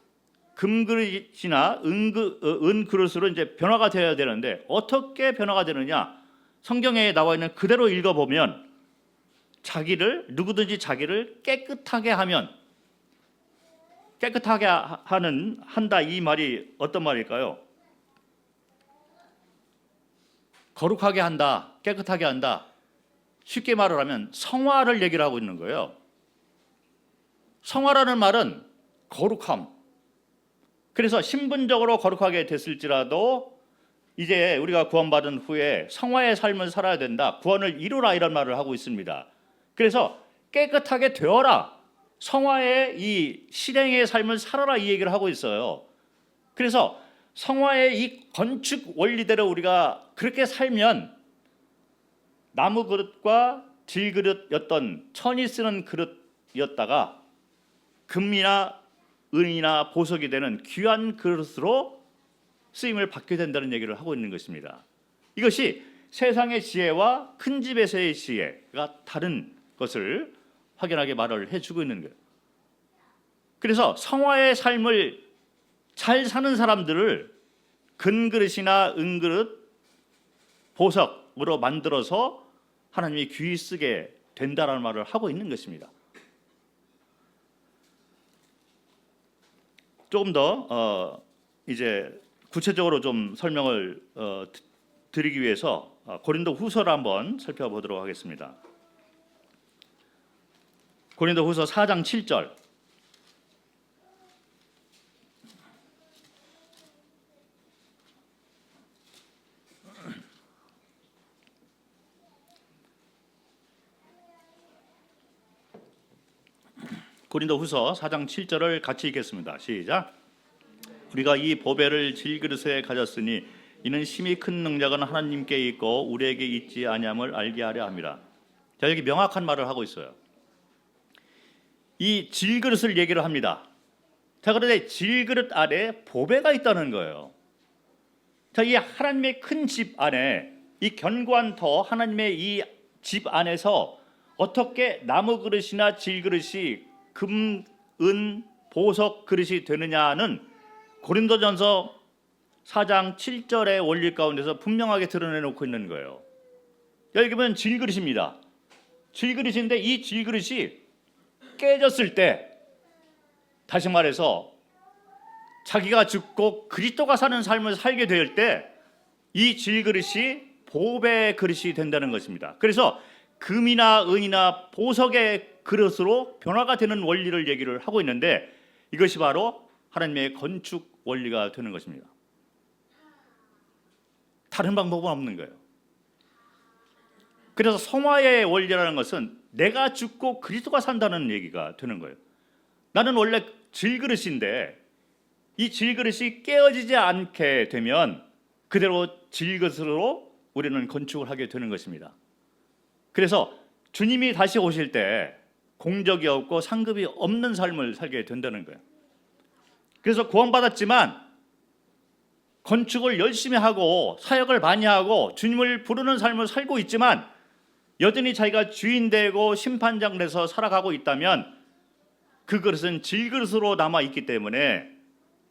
금 그릇이나 은 그릇으로 이제 변화가 되어야 되는데 어떻게 변화가 되느냐? 성경에 나와 있는 그대로 읽어보면 누구든지 자기를 깨끗하게 한다, 이 말이 어떤 말일까요? 거룩하게 한다, 깨끗하게 한다. 쉽게 말을 하면 성화를 얘기를 하고 있는 거예요. 성화라는 말은 거룩함. 그래서 신분적으로 거룩하게 됐을지라도 이제 우리가 구원받은 후에 성화의 삶을 살아야 된다, 구원을 이루라, 이런 말을 하고 있습니다. 그래서 깨끗하게 되어라, 성화의 이 실행의 삶을 살아라, 이 얘기를 하고 있어요. 그래서 성화의 이 건축 원리대로 우리가 그렇게 살면 나무 그릇과 질 그릇이었던 천이 쓰는 그릇이었다가 금이나 은이나 보석이 되는 귀한 그릇으로 쓰임을 받게 된다는 얘기를 하고 있는 것입니다. 이것이 세상의 지혜와 큰 집에서의 지혜가 다른 것을 확연하게 말을 해주고 있는 거예요. 그래서 성화의 삶을 잘 사는 사람들을 금그릇이나 은그릇, 보석으로 만들어서 하나님이 귀히 쓰게 된다라는 말을 하고 있는 것입니다. 조금 더 이제 구체적으로 좀 설명을 드리기 위해서 고린도 후서를 한번 살펴보도록 하겠습니다. 고린도 후서 4장 7절. 고린도 후서 4장 7절을 같이 읽겠습니다. 시작. 우리가 이 보배를 질그릇에 가졌으니 이는 심히 큰 능력은 하나님께 있고 우리에게 있지 아니함을 알게 하려 함이라. 자, 여기 명확한 말을 하고 있어요. 이 질그릇을 얘기를 합니다. 자, 그런데 질그릇 안에 보배가 있다는 거예요. 자, 이 하나님의 큰 집 안에, 이 견고한 터, 하나님의 이 집 안에서 어떻게 나무 그릇이나 질그릇이 금, 은, 보석 그릇이 되느냐는 고린도전서 4장 7절의 원리 가운데서 분명하게 드러내놓고 있는 거예요. 여기 보면 질그릇입니다. 질그릇인데 이 질그릇이 깨졌을 때, 다시 말해서 자기가 죽고 그리스도가 사는 삶을 살게 될 때 이 질그릇이 보배의 그릇이 된다는 것입니다. 그래서 금이나 은이나 보석의 그릇으로 변화가 되는 원리를 얘기를 하고 있는데 이것이 바로 하나님의 건축 원리가 되는 것입니다. 다른 방법은 없는 거예요. 그래서 성화의 원리라는 것은 내가 죽고 그리스도가 산다는 얘기가 되는 거예요. 나는 원래 질그릇인데 이 질그릇이 깨어지지 않게 되면 그대로 질그릇으로 우리는 건축을 하게 되는 것입니다. 그래서 주님이 다시 오실 때 공적이 없고 상급이 없는 삶을 살게 된다는 거예요. 그래서 구원받았지만 건축을 열심히 하고 사역을 많이 하고 주님을 부르는 삶을 살고 있지만 여전히 자기가 주인 되고 심판장 돼서 살아가고 있다면 그 그릇은 질그릇으로 남아있기 때문에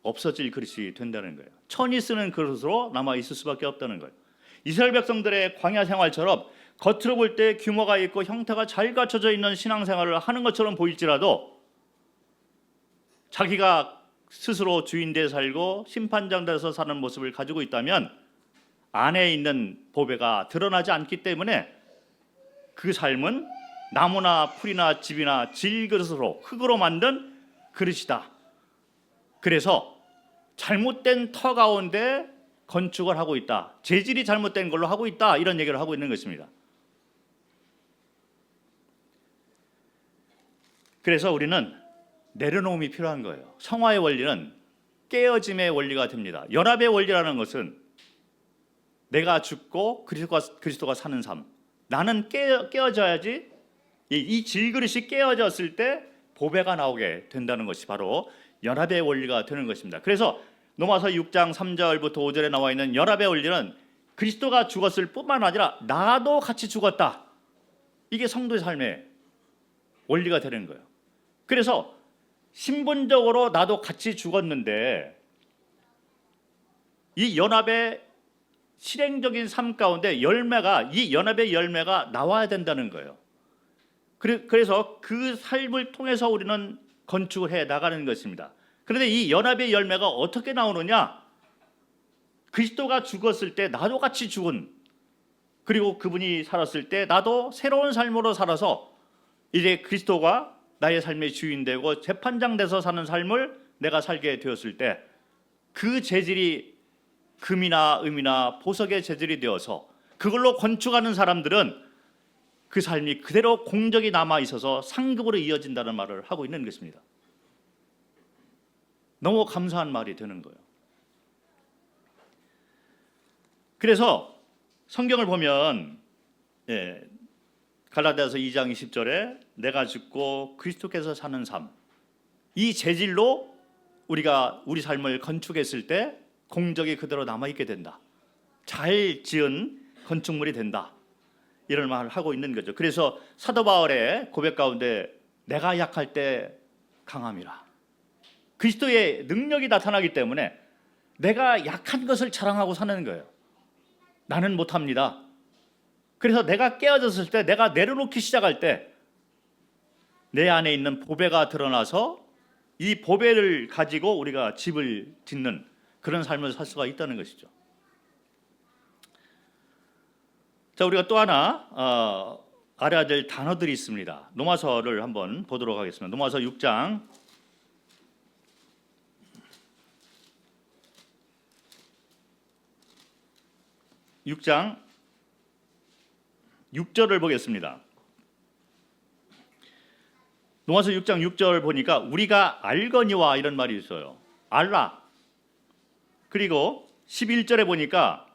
없어질 그릇이 된다는 거예요. 천이 쓰는 그릇으로 남아있을 수밖에 없다는 거예요. 이스라엘 백성들의 광야 생활처럼 겉으로 볼 때 규모가 있고 형태가 잘 갖춰져 있는 신앙생활을 하는 것처럼 보일지라도 자기가 스스로 주인 돼 살고 심판장 돼서 사는 모습을 가지고 있다면 안에 있는 보배가 드러나지 않기 때문에 그 삶은 나무나 풀이나 집이나 질그릇으로 흙으로 만든 그릇이다. 그래서 잘못된 터 가운데 건축을 하고 있다. 재질이 잘못된 걸로 하고 있다. 이런 얘기를 하고 있는 것입니다. 그래서 우리는 내려놓음이 필요한 거예요. 성화의 원리는 깨어짐의 원리가 됩니다. 연합의 원리라는 것은 내가 죽고 그리스도가 사는 삶. 나는 깨어져야지 이 질그릇이 깨어졌을 때 보배가 나오게 된다는 것이 바로 연합의 원리가 되는 것입니다. 그래서 로마서 6장 3절부터 5절에 나와 있는 연합의 원리는 그리스도가 죽었을 뿐만 아니라 나도 같이 죽었다. 이게 성도의 삶의 원리가 되는 거예요. 그래서 신분적으로 나도 같이 죽었는데 이 연합의 실행적인 삶 가운데 이 연합의 열매가 나와야 된다는 거예요. 그래서 그 삶을 통해서 우리는 건축을 해 나가는 것입니다. 그런데 이 연합의 열매가 어떻게 나오느냐? 그리스도가 죽었을 때 나도 같이 죽은, 그리고 그분이 살았을 때 나도 새로운 삶으로 살아서 이제 그리스도가 나의 삶의 주인 되고 재판장 돼서 사는 삶을 내가 살게 되었을 때 그 재질이 금이나 은이나 보석의 재질이 되어서 그걸로 건축하는 사람들은 그 삶이 그대로 공적이 남아 있어서 상급으로 이어진다는 말을 하고 있는 것입니다. 너무 감사한 말이 되는 거예요. 그래서 성경을 보면 갈라디아서 2장 20절에 내가 죽고 그리스도께서 사는 삶, 이 재질로 우리가 우리 삶을 건축했을 때 공적이 그대로 남아있게 된다. 잘 지은 건축물이 된다. 이런 말을 하고 있는 거죠. 그래서 사도 바울의 고백 가운데 내가 약할 때 강함이라. 그리스도의 능력이 나타나기 때문에 내가 약한 것을 자랑하고 사는 거예요. 나는 못합니다. 그래서 내가 깨어졌을 때, 내가 내려놓기 시작할 때 내 안에 있는 보배가 드러나서 이 보배를 가지고 우리가 집을 짓는 그런 삶을 살 수가 있다는 것이죠. 자, 우리가 또 하나 알아야 될 단어들이 있습니다. 로마서를 한번 보도록 하겠습니다. 로마서 6장 6절을 보겠습니다. 로마서 6장 6절 보니까 우리가 알거니와 이런 말이 있어요. 알라. 그리고 11절에 보니까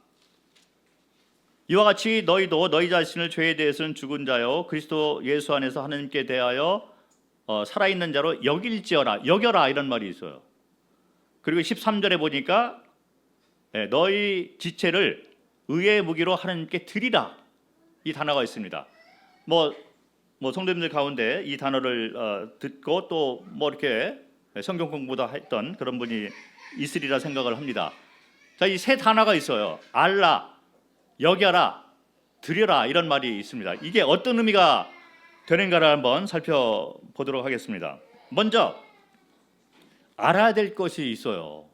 이와 같이 너희도 너희 자신을 죄에 대해서는 죽은 자요 그리스도 예수 안에서 하나님께 대하여 살아있는 자로 여겨라 이런 말이 있어요. 그리고 13절에 보니까 너희 지체를 의의 무기로 하나님께 드리라 이 단어가 있습니다. 뭐 성도님들 가운데 이 단어를 듣고 또 뭐 이렇게 성경 공부도 했던 그런 분이 있으리라 생각을 합니다. 자, 이 세 단어가 있어요. 알라, 여겨라, 드려라 이런 말이 있습니다. 이게 어떤 의미가 되는가를 한번 살펴보도록 하겠습니다. 먼저 알아야 될 것이 있어요.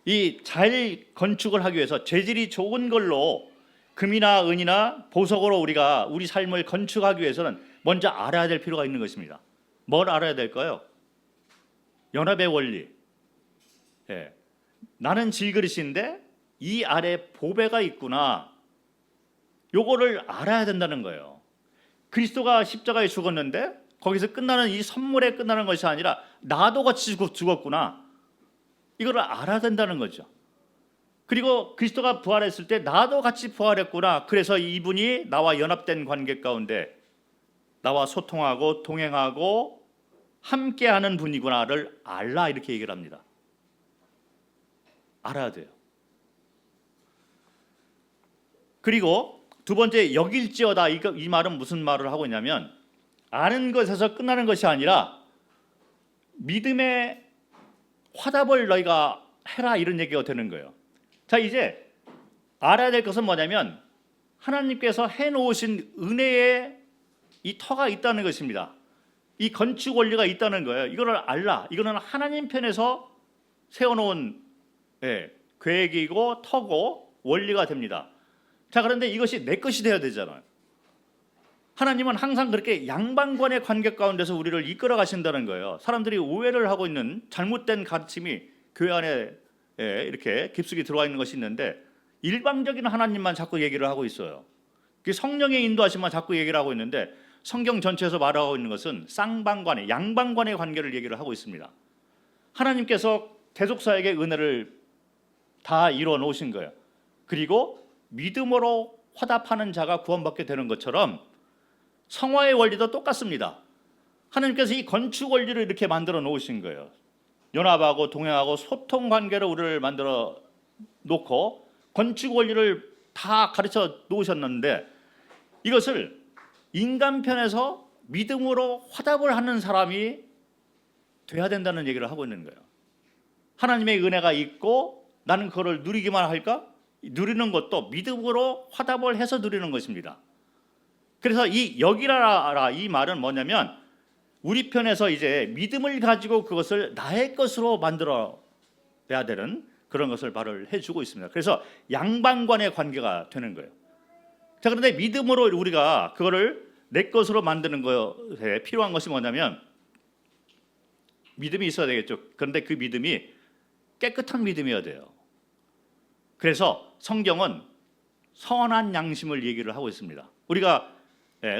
이 잘 건축을 하기 위해서 재질이 좋은 걸로 금이나 은이나 보석으로 우리가 우리 삶을 건축하기 위해서는 먼저 알아야 될 필요가 있는 것입니다. 뭘 알아야 될까요? 연합의 원리. 나는 질그릇인데 이 아래 보배가 있구나. 요거를 알아야 된다는 거예요. 그리스도가 십자가에 죽었는데 거기서 끝나는 이 선물에 끝나는 것이 아니라 나도 같이 죽었구나. 이거를 알아야 된다는 거죠. 그리고 그리스도가 부활했을 때 나도 같이 부활했구나. 그래서 이분이 나와 연합된 관계 가운데 나와 소통하고 동행하고 함께하는 분이구나를 알라, 이렇게 얘기를 합니다. 알아야 돼요. 그리고 두 번째, 여길지어다. 이 말은 무슨 말을 하고 있냐면, 아는 것에서 끝나는 것이 아니라 믿음의 화답을 너희가 해라, 이런 얘기가 되는 거예요. 자, 이제 알아야 될 것은 뭐냐면 하나님께서 해놓으신 은혜의 이 터가 있다는 것입니다. 이 건축 원리가 있다는 거예요. 이거를 알라. 이거는 하나님 편에서 세워놓은 계획이고 터고 원리가 됩니다. 자, 그런데 이것이 내 것이 되어야 되잖아요. 하나님은 항상 그렇게 양방관의 관계 가운데서 우리를 이끌어 가신다는 거예요. 사람들이 오해를 하고 있는 잘못된 가르침이 교회 안에 이렇게 깊숙이 들어와 있는 것이 있는데, 일방적인 하나님만 자꾸 얘기를 하고 있어요. 성령의 인도하심만 자꾸 얘기를 하고 있는데, 성경 전체에서 말하고 있는 것은 쌍방관의, 양방관의 관계를 얘기를 하고 있습니다. 하나님께서 대속사에게 은혜를 다 이루어 놓으신 거예요. 그리고 믿음으로 화답하는 자가 구원받게 되는 것처럼 성화의 원리도 똑같습니다. 하나님께서 이 건축 원리를 이렇게 만들어 놓으신 거예요. 연합하고 동행하고 소통 관계로 우리를 만들어 놓고 건축 원리를 다 가르쳐 놓으셨는데, 이것을 인간 편에서 믿음으로 화답을 하는 사람이 돼야 된다는 얘기를 하고 있는 거예요. 하나님의 은혜가 있고 나는 그거를 누리기만 할까? 누리는 것도 믿음으로 화답을 해서 누리는 것입니다. 그래서 이 여기라 이 말은 뭐냐면, 우리 편에서 이제 믿음을 가지고 그것을 나의 것으로 만들어야 되는 그런 것을 말을 해주고 있습니다. 그래서 양방관의 관계가 되는 거예요. 자, 그런데 믿음으로 우리가 그거를 내 것으로 만드는 것에 필요한 것이 뭐냐면 믿음이 있어야 되겠죠. 그런데 그 믿음이 깨끗한 믿음이어야 돼요. 그래서 성경은 선한 양심을 얘기를 하고 있습니다. 우리가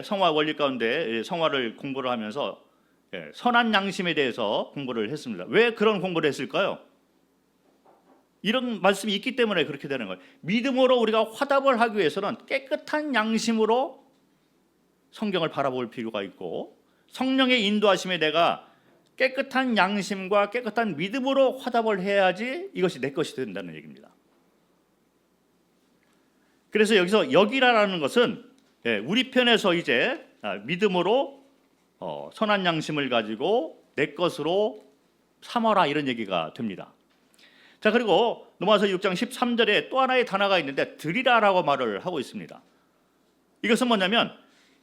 성화 원리 가운데 성화를 공부를 하면서 선한 양심에 대해서 공부를 했습니다. 왜 그런 공부를 했을까요? 이런 말씀이 있기 때문에 그렇게 되는 거예요. 믿음으로 우리가 화답을 하기 위해서는 깨끗한 양심으로 성경을 바라볼 필요가 있고, 성령의 인도하심에 내가 깨끗한 양심과 깨끗한 믿음으로 화답을 해야지 이것이 내 것이 된다는 얘기입니다. 그래서 여기서 여기라는 것은 우리 편에서 이제 믿음으로 선한 양심을 가지고 내 것으로 삼아라, 이런 얘기가 됩니다. 자, 그리고 로마서 6장 13절에 또 하나의 단어가 있는데 드리라라고 말을 하고 있습니다. 이것은 뭐냐면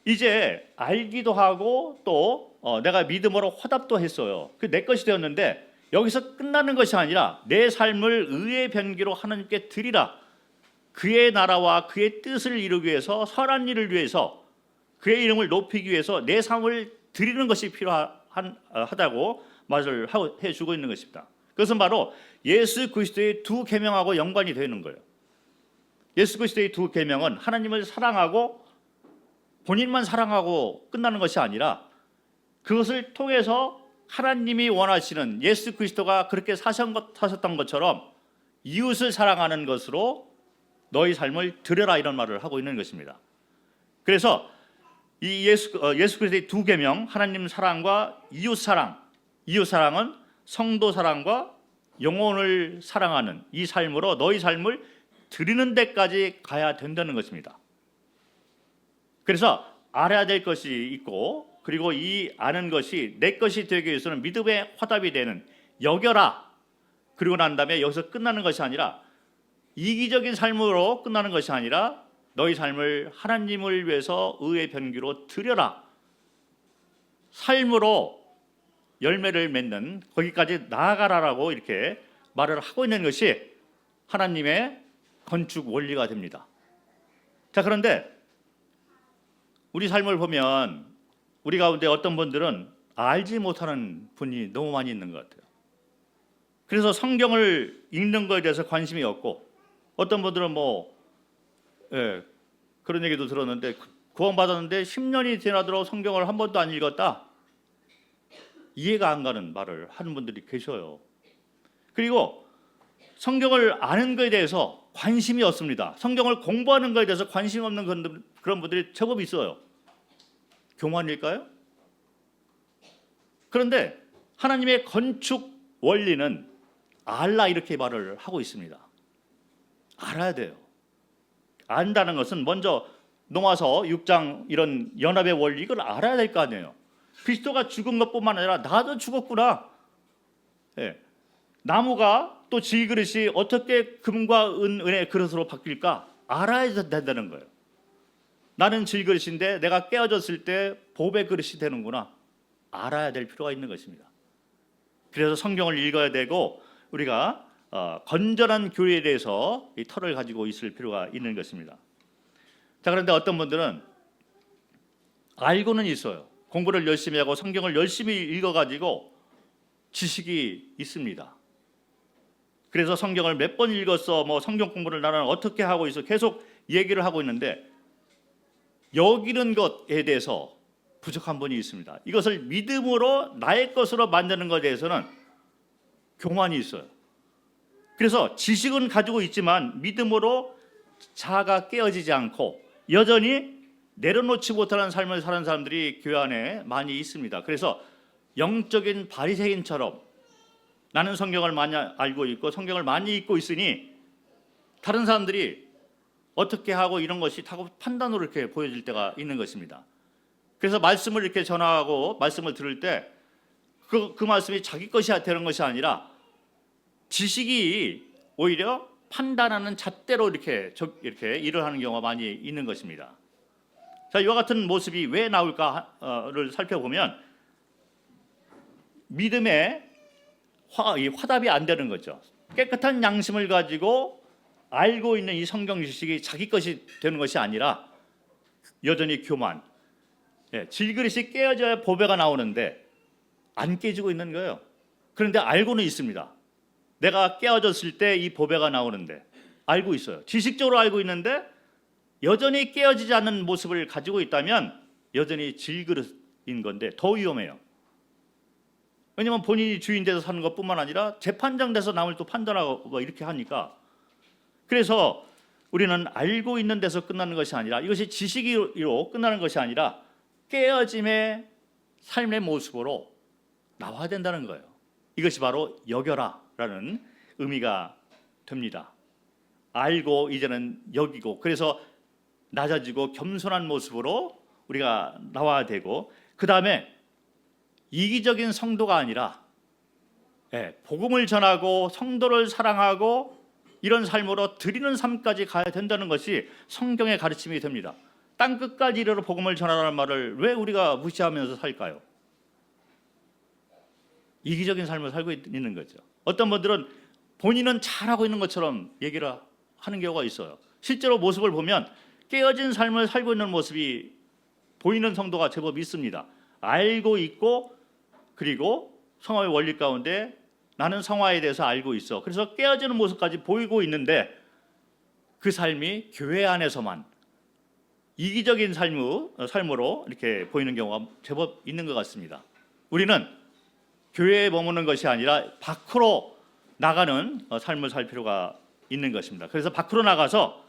이제 알기도 하고 또 내가 믿음으로 화답도 했어요. 그 내 것이 되었는데 여기서 끝나는 것이 아니라 내 삶을 의의 변기로 하나님께 드리라. 그의 나라와 그의 뜻을 이루기 위해서, 선한 일을 위해서, 그의 이름을 높이기 위해서 내 삶을 드리는 것이 필요하다고 말을 해주고 있는 것입니다. 그것은 바로 예수 그리스도의 두 계명하고 연관이 되는 거예요. 예수 그리스도의 두 계명은 하나님을 사랑하고 본인만 사랑하고 끝나는 것이 아니라 그것을 통해서 하나님이 원하시는, 예수 그리스도가 그렇게 사셨던 것처럼 이웃을 사랑하는 것으로 너희 삶을 드려라, 이런 말을 하고 있는 것입니다. 그래서 이 예수 그리스도의 두 계명, 하나님 사랑과 이웃 사랑은 성도 사랑과 영혼을 사랑하는 이 삶으로 너희 삶을 드리는 데까지 가야 된다는 것입니다. 그래서 알아야 될 것이 있고, 그리고 이 아는 것이 내 것이 되기 위해서는 믿음의 화답이 되는 여겨라. 그리고 난 다음에 여기서 끝나는 것이 아니라, 이기적인 삶으로 끝나는 것이 아니라 너희 삶을 하나님을 위해서 의의 변기로 드려라. 삶으로 열매를 맺는 거기까지 나아가라라고 이렇게 말을 하고 있는 것이 하나님의 건축 원리가 됩니다. 자, 그런데 우리 삶을 보면 우리 가운데 어떤 분들은 알지 못하는 분이 너무 많이 있는 것 같아요. 그래서 성경을 읽는 것에 대해서 관심이 없고, 어떤 분들은 그런 얘기도 들었는데 구원받았는데 10년이 지나도록 성경을 한 번도 안 읽었다. 이해가 안 가는 말을 하는 분들이 계셔요. 그리고 성경을 아는 것에 대해서 관심이 없습니다. 성경을 공부하는 것에 대해서 관심 없는 그런 분들이 제법 있어요. 교만일까요? 그런데 하나님의 건축 원리는 알라 이렇게 말을 하고 있습니다. 알아야 돼요. 안다는 것은 먼저 로마서 6장 이런 연합의 원리 이걸 알아야 될 거 아니에요. 그리스도가 죽은 것뿐만 아니라 나도 죽었구나. 예. 나무가 또 질그릇이 어떻게 금과 은의 그릇으로 바뀔까 알아야 된다는 거예요. 나는 질그릇인데 내가 깨어졌을 때 보배 그릇이 되는구나 알아야 될 필요가 있는 것입니다. 그래서 성경을 읽어야 되고 우리가 건전한 교회에 대해서 이 털을 가지고 있을 필요가 있는 것입니다. 자, 그런데 어떤 분들은 알고는 있어요. 공부를 열심히 하고 성경을 열심히 읽어가지고 지식이 있습니다. 그래서 성경을 몇 번 읽었어, 뭐 성경 공부를 나는 어떻게 하고 있어, 계속 얘기를 하고 있는데 여기는 것에 대해서 부족한 분이 있습니다. 이것을 믿음으로 나의 것으로 만드는 것에 대해서는 교만이 있어요. 그래서 지식은 가지고 있지만 믿음으로 자아가 깨어지지 않고 여전히 내려놓지 못하는 삶을 사는 사람들이 교회 안에 많이 있습니다. 그래서 영적인 바리새인처럼 나는 성경을 많이 알고 있고 성경을 많이 읽고 있으니 다른 사람들이 어떻게 하고 이런 것이 다고 판단으로 이렇게 보여질 때가 있는 것입니다. 그래서 말씀을 이렇게 전하고 말씀을 들을 때 그 말씀이 자기 것이 되는 것이 아니라 지식이 오히려 판단하는 잣대로 이렇게 일을 하는 경우가 많이 있는 것입니다. 자, 이와 같은 모습이 왜 나올까를 살펴보면 믿음의 화답이 안 되는 거죠. 깨끗한 양심을 가지고 알고 있는 이 성경 지식이 자기 것이 되는 것이 아니라 여전히 교만. 질그릇이 깨어져야 보배가 나오는데 안 깨지고 있는 거예요. 그런데 알고는 있습니다. 내가 깨어졌을 때 이 보배가 나오는데 알고 있어요. 지식적으로 알고 있는데 여전히 깨어지지 않는 모습을 가지고 있다면 여전히 질그릇인 건데 더 위험해요. 왜냐하면 본인이 주인 돼서 사는 것뿐만 아니라 재판장 돼서 남을 또 판단하고 뭐 이렇게 하니까. 그래서 우리는 알고 있는 데서 끝나는 것이 아니라 이것이 지식으로 끝나는 것이 아니라 깨어짐의 삶의 모습으로 나와야 된다는 거예요. 이것이 바로 여겨라라는 의미가 됩니다. 알고 이제는 여기고 그래서 낮아지고 겸손한 모습으로 우리가 나와야 되고 그 다음에 이기적인 성도가 아니라 복음을 전하고 성도를 사랑하고 이런 삶으로 드리는 삶까지 가야 된다는 것이 성경의 가르침이 됩니다. 땅 끝까지 이르러 복음을 전하라는 말을 왜 우리가 무시하면서 살까요? 이기적인 삶을 살고 있는 거죠. 어떤 분들은 본인은 잘하고 있는 것처럼 얘기를 하는 경우가 있어요. 실제로 모습을 보면 깨어진 삶을 살고 있는 모습이 보이는 성도가 제법 있습니다. 알고 있고 그리고 성화의 원리 가운데 나는 성화에 대해서 알고 있어. 그래서 깨어지는 모습까지 보이고 있는데 그 삶이 교회 안에서만 이기적인 삶으로 이렇게 보이는 경우가 제법 있는 것 같습니다. 우리는 교회에 머무는 것이 아니라 밖으로 나가는 삶을 살 필요가 있는 것입니다. 그래서 밖으로 나가서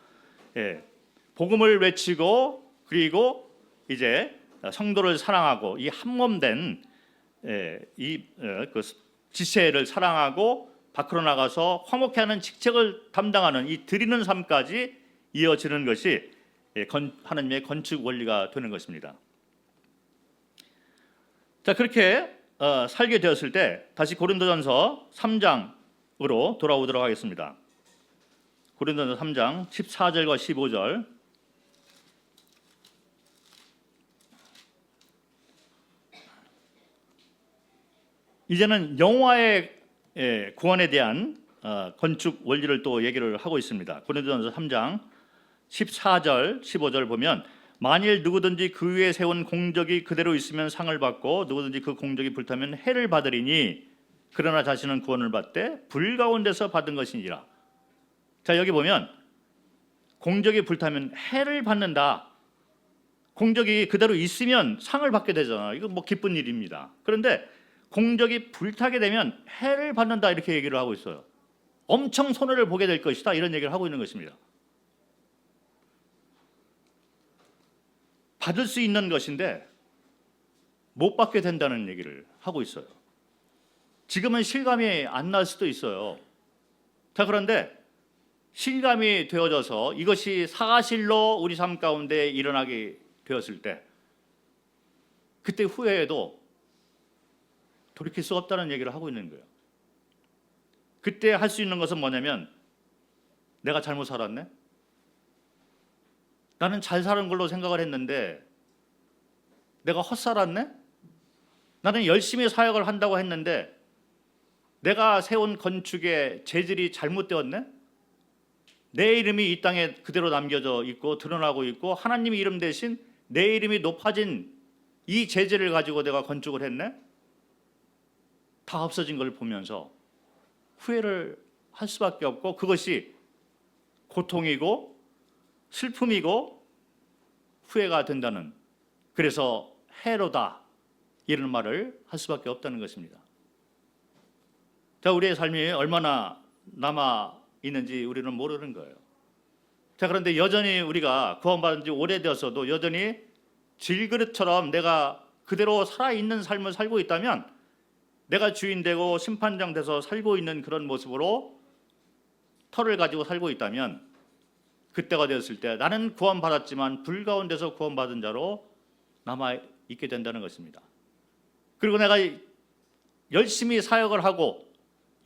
복음을 외치고 그리고 이제 성도를 사랑하고 이 한몸된 그 지체를 사랑하고 밖으로 나가서 화목케 하는 직책을 담당하는 이 드리는 삶까지 이어지는 것이 하나님의 건축 원리가 되는 것입니다. 자, 그렇게 살게 되었을 때 다시 고린도전서 3장으로 돌아오도록 하겠습니다. 고린도전서 3장 14절과 15절. 이제는 영화의 구원에 대한 건축 원리를 또 얘기를 하고 있습니다. 고린도전서 3장 14절 15절 보면 만일 누구든지 그 위에 세운 공적이 그대로 있으면 상을 받고 누구든지 그 공적이 불타면 해를 받으리니 그러나 자신은 구원을 받되 불 가운데서 받은 것이니라. 자, 여기 보면 공적이 불타면 해를 받는다. 공적이 그대로 있으면 상을 받게 되잖아요. 이거 뭐 기쁜 일입니다. 그런데 공적이 불타게 되면 해를 받는다 이렇게 얘기를 하고 있어요. 엄청 손해를 보게 될 것이다 이런 얘기를 하고 있는 것입니다. 받을 수 있는 것인데 못 받게 된다는 얘기를 하고 있어요. 지금은 실감이 안 날 수도 있어요. 자, 그런데 실감이 되어져서 이것이 사실로 우리 삶 가운데 일어나게 되었을 때, 그때 후회해도 돌이킬 수 없다는 얘기를 하고 있는 거예요. 그때 할 수 있는 것은 뭐냐면, 내가 잘못 살았네? 나는 잘 사는 걸로 생각을 했는데 내가 헛살았네? 나는 열심히 사역을 한다고 했는데 내가 세운 건축의 재질이 잘못되었네? 내 이름이 이 땅에 그대로 남겨져 있고 드러나고 있고 하나님의 이름 대신 내 이름이 높아진 이 재질을 가지고 내가 건축을 했네? 다 없어진 걸 보면서 후회를 할 수밖에 없고, 그것이 고통이고 슬픔이고 후회가 된다는, 그래서 해로다 이런 말을 할 수밖에 없다는 것입니다. 자, 우리의 삶이 얼마나 남아 있는지 우리는 모르는 거예요. 자, 그런데 여전히 우리가 구원받은 지 오래되었어도 여전히 질그릇처럼 내가 그대로 살아있는 삶을 살고 있다면, 내가 주인 되고 심판장 돼서 살고 있는 그런 모습으로 터를 가지고 살고 있다면, 그때가 되었을 때 나는 구원받았지만 불 가운데서 구원받은 자로 남아있게 된다는 것입니다. 그리고 내가 열심히 사역을 하고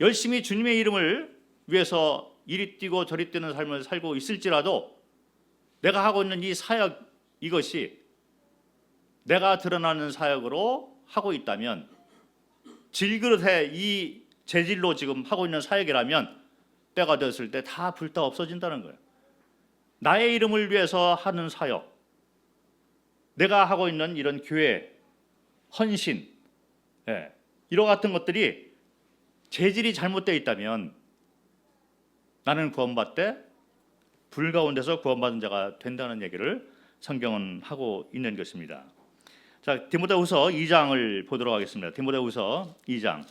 열심히 주님의 이름을 위해서 이리 뛰고 저리 뛰는 삶을 살고 있을지라도, 내가 하고 있는 이 사역, 이것이 내가 드러나는 사역으로 하고 있다면, 질그릇에 이 재질로 지금 하고 있는 사역이라면 때가 되었을 때 다 불타 없어진다는 거예요. 나의 이름을 위해서 하는 사역, 내가 하고 있는 이런 교회, 헌신, 이와 같은 것들이 재질이 잘못되어 있다면 나는 구원받되 불 가운데서 구원받은 자가 된다는 얘기를 성경은 하고 있는 것입니다. 자, 디모데후서 2장을 보도록 하겠습니다. 디모데후서 2장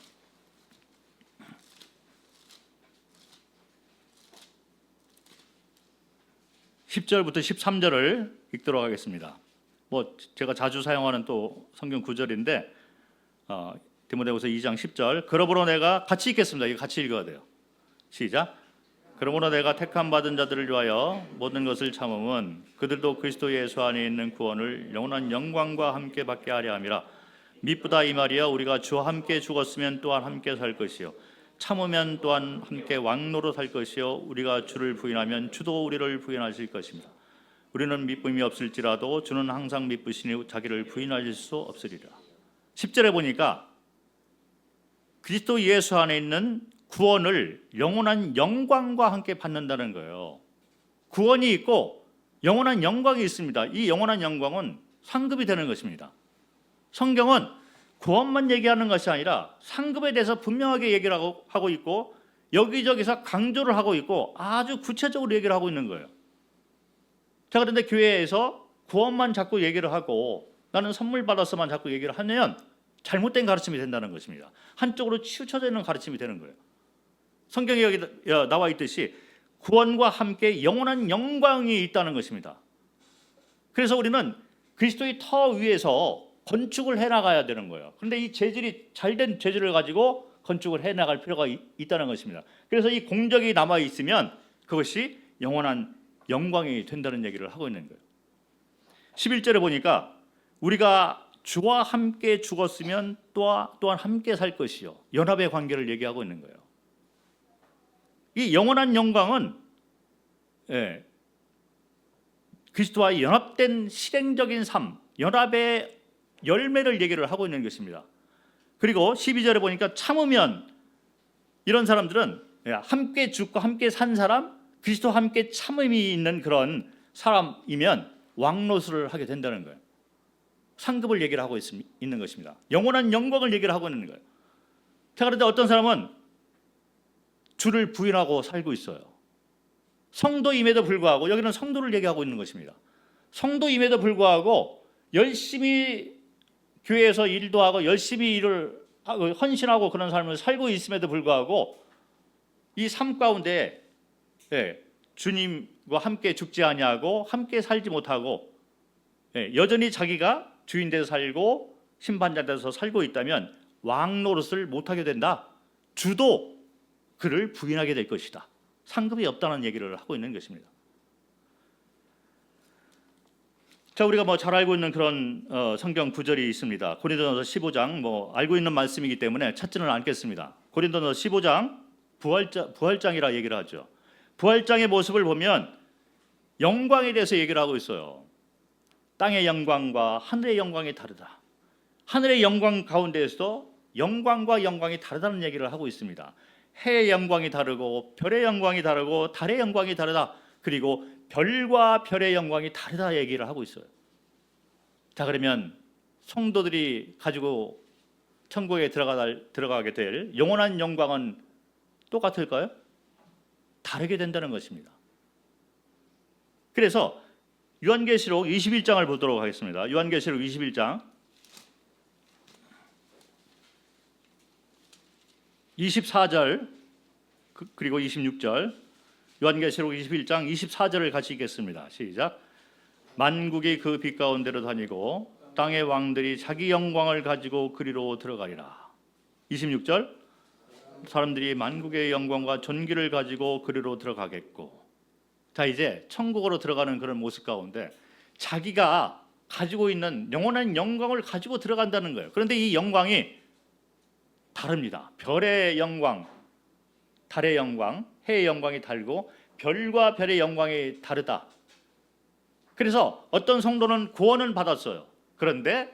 10절부터 13절을 읽도록 하겠습니다. 제가 자주 사용하는 또 성경 구절인데, 디모데후서 2장 10절. 그러므로 내가, 같이 읽겠습니다. 이거 같이 읽어야 돼요. 시작. 그러므로 내가 택함 받은 자들을 위하여 모든 것을 참음은 그들도 그리스도 예수 안에 있는 구원을 영원한 영광과 함께 받게 하려 함이라. 미쁘다 이 말이여, 우리가 주와 함께 죽었으면 또한 함께 살 것이요 참으면 또한 함께 왕노로 살 것이요 우리가 주를 부인하면 주도 우리를 부인하실 것입니다. 우리는 미쁨이 없을지라도 주는 항상 미쁘시니 자기를 부인하실 수 없으리라. 10절에 보니까 그리스도 예수 안에 있는 구원을 영원한 영광과 함께 받는다는 거예요. 구원이 있고 영원한 영광이 있습니다. 이 영원한 영광은 상급이 되는 것입니다. 성경은 구원만 얘기하는 것이 아니라 상급에 대해서 분명하게 얘기를 하고 있고, 여기저기서 강조를 하고 있고 아주 구체적으로 얘기를 하고 있는 거예요. 자, 그런데 교회에서 구원만 자꾸 얘기를 하고 나는 선물 받아서만 자꾸 얘기를 하면 잘못된 가르침이 된다는 것입니다. 한쪽으로 치우쳐져 있는 가르침이 되는 거예요. 성경에 여기 나와 있듯이 구원과 함께 영원한 영광이 있다는 것입니다. 그래서 우리는 그리스도의 터 위에서 건축을 해나가야 되는 거예요. 그런데 이 재질이 잘된 재질을 가지고 건축을 해나갈 필요가 있다는 것입니다. 그래서 이 공적이 남아 있으면 그것이 영원한 영광이 된다는 얘기를 하고 있는 거예요. 11절에 보니까 우리가 주와 함께 죽었으면 또한 함께 살 것이요, 연합의 관계를 얘기하고 있는 거예요. 이 영원한 영광은 그리스도와 연합된 실행적인 삶, 연합의 열매를 얘기를 하고 있는 것입니다. 그리고 12절에 보니까 참으면, 이런 사람들은 함께 죽고 함께 산 사람, 그리스도와 함께 참음이 있는 그런 사람이면 왕노술을 하게 된다는 거예요. 상급을 얘기를 하고 있는 것입니다. 영원한 영광을 얘기를 하고 있는 거예요. 자, 그런데 어떤 사람은 주를 부인하고 살고 있어요. 성도임에도 불구하고, 여기는 성도를 얘기하고 있는 것입니다. 성도임에도 불구하고 열심히 교회에서 일도 하고 열심히 일을 하고 헌신하고 그런 삶을 살고 있음에도 불구하고 이 삶 가운데 주님과 함께 죽지 아니하고 함께 살지 못하고 여전히 자기가 주인 되어 살고 심판자 돼서 살고 있다면 왕 노릇을 못하게 된다. 주도 그를 부인하게 될 것이다. 상급이 없다는 얘기를 하고 있는 것입니다. 자, 우리가 잘 알고 있는 그런 성경 구절이 있습니다. 고린도전서 15장 알고 있는 말씀이기 때문에 찾지는 않겠습니다. 고린도전서 15장 부활장이라 얘기를 하죠. 부활장의 모습을 보면 영광에 대해서 얘기를 하고 있어요. 땅의 영광과 하늘의 영광이 다르다. 하늘의 영광 가운데에서도 영광과 영광이 다르다는 얘기를 하고 있습니다. 해의 영광이 다르고 별의 영광이 다르고 달의 영광이 다르다. 그리고 별과 별의 영광이 다르다 얘기를 하고 있어요. 자, 그러면 성도들이 가지고 천국에 들어가게 될 영원한 영광은 똑같을까요? 다르게 된다는 것입니다. 그래서 요한계시록 21장을 보도록 하겠습니다. 요한계시록 21장 24절 그리고 26절, 요한계시록 21장 24절을 같이 읽겠습니다. 시작. 만국이 그 빛 가운데로 다니고 땅의 왕들이 자기 영광을 가지고 그리로 들어가리라. 26절, 사람들이 만국의 영광과 존귀를 가지고 그리로 들어가겠고. 자, 이제 천국으로 들어가는 그런 모습 가운데 자기가 가지고 있는 영원한 영광을 가지고 들어간다는 거예요. 그런데 이 영광이 다릅니다. 별의 영광, 달의 영광, 해의 영광이 다르고 별과 별의 영광이 다르다. 그래서 어떤 성도는 구원은 받았어요. 그런데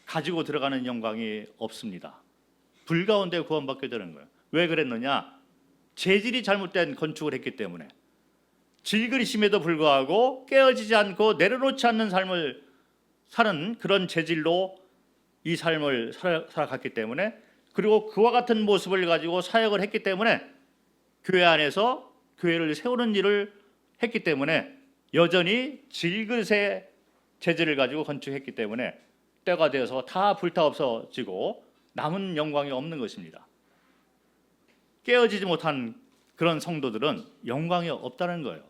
가지고 들어가는 영광이 없습니다. 불 가운데 구원받게 되는 거예요. 왜 그랬느냐? 재질이 잘못된 건축을 했기 때문에. 질그리심에도 불구하고 깨어지지 않고 내려놓지 않는 삶을 사는 그런 재질로 이 삶을 살아갔기 때문에, 그리고 그와 같은 모습을 가지고 사역을 했기 때문에, 교회 안에서 교회를 세우는 일을 했기 때문에 여전히 질그릇의 재질을 가지고 건축했기 때문에 때가 되어서 다 불타 없어지고 남은 영광이 없는 것입니다. 깨어지지 못한 그런 성도들은 영광이 없다는 거예요.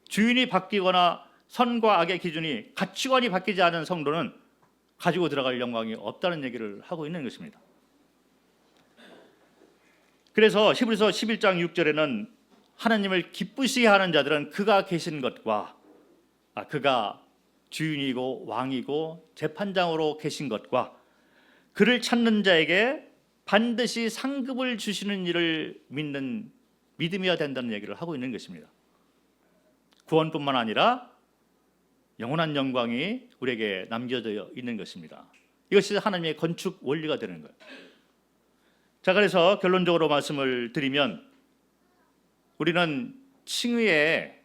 주인이 바뀌거나 선과 악의 기준이, 가치관이 바뀌지 않은 성도는 가지고 들어갈 영광이 없다는 얘기를 하고 있는 것입니다. 그래서 히브리서 11장 6절에는 하나님을 기쁘시게 하는 자들은 그가 계신 것과, 그가 주인이고 왕이고 재판장으로 계신 것과 그를 찾는 자에게 반드시 상급을 주시는 일을 믿는 믿음이어야 된다는 얘기를 하고 있는 것입니다. 구원뿐만 아니라 영원한 영광이 우리에게 남겨져 있는 것입니다. 이것이 하나님의 건축 원리가 되는 거예요. 자, 그래서 결론적으로 말씀을 드리면 우리는 칭의의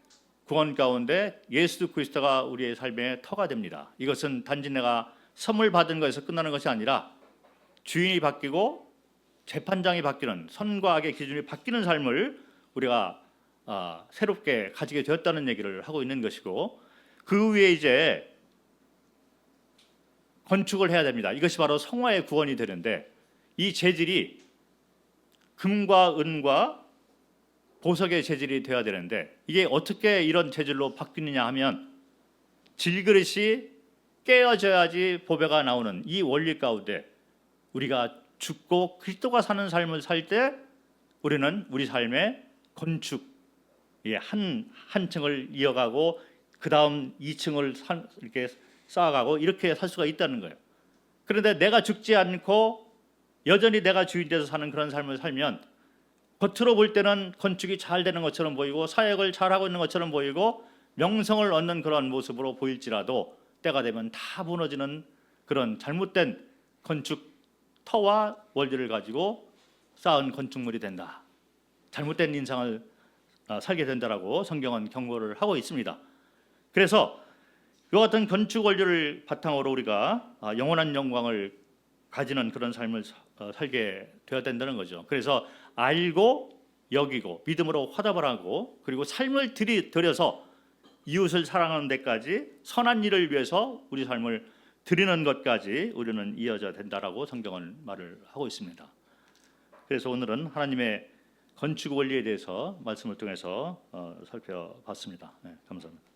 구원 가운데 예수 그리스도가 우리의 삶의 터가 됩니다. 이것은 단지 내가 선물 받은 것에서 끝나는 것이 아니라 주인이 바뀌고 재판장이 바뀌는, 선과 악의 기준이 바뀌는 삶을 우리가 새롭게 가지게 되었다는 얘기를 하고 있는 것이고, 그 위에 이제 건축을 해야 됩니다. 이것이 바로 성화의 구원이 되는데, 이 재질이 금과 은과 보석의 재질이 되어야 되는데, 이게 어떻게 이런 재질로 바뀌느냐 하면 질그릇이 깨어져야지 보배가 나오는 이 원리 가운데 우리가 죽고 그리스도가 사는 삶을 살 때 우리는 우리 삶의 건축, 한 층을 이어가고 그 다음 2층을 이렇게 쌓아가고 이렇게 살 수가 있다는 거예요. 그런데 내가 죽지 않고 여전히 내가 주인 돼서 사는 그런 삶을 살면 겉으로 볼 때는 건축이 잘 되는 것처럼 보이고 사역을 잘하고 있는 것처럼 보이고 명성을 얻는 그런 모습으로 보일지라도 때가 되면 다 무너지는 그런 잘못된 건축 터와 원리를 가지고 쌓은 건축물이 된다. 잘못된 인상을 살게 된다라고 성경은 경고를 하고 있습니다. 그래서 이와 같은 건축 원리를 바탕으로 우리가 영원한 영광을 가지는 그런 삶을 살게 되어야 된다는 거죠. 그래서 알고 여기고 믿음으로 화답을 하고, 그리고 삶을 들여서 이웃을 사랑하는 데까지 선한 일을 위해서 우리 삶을 드리는 것까지 우리는 이어져야 된다라고 성경은 말을 하고 있습니다. 그래서 오늘은 하나님의 건축 원리에 대해서 말씀을 통해서 살펴봤습니다. 네, 감사합니다.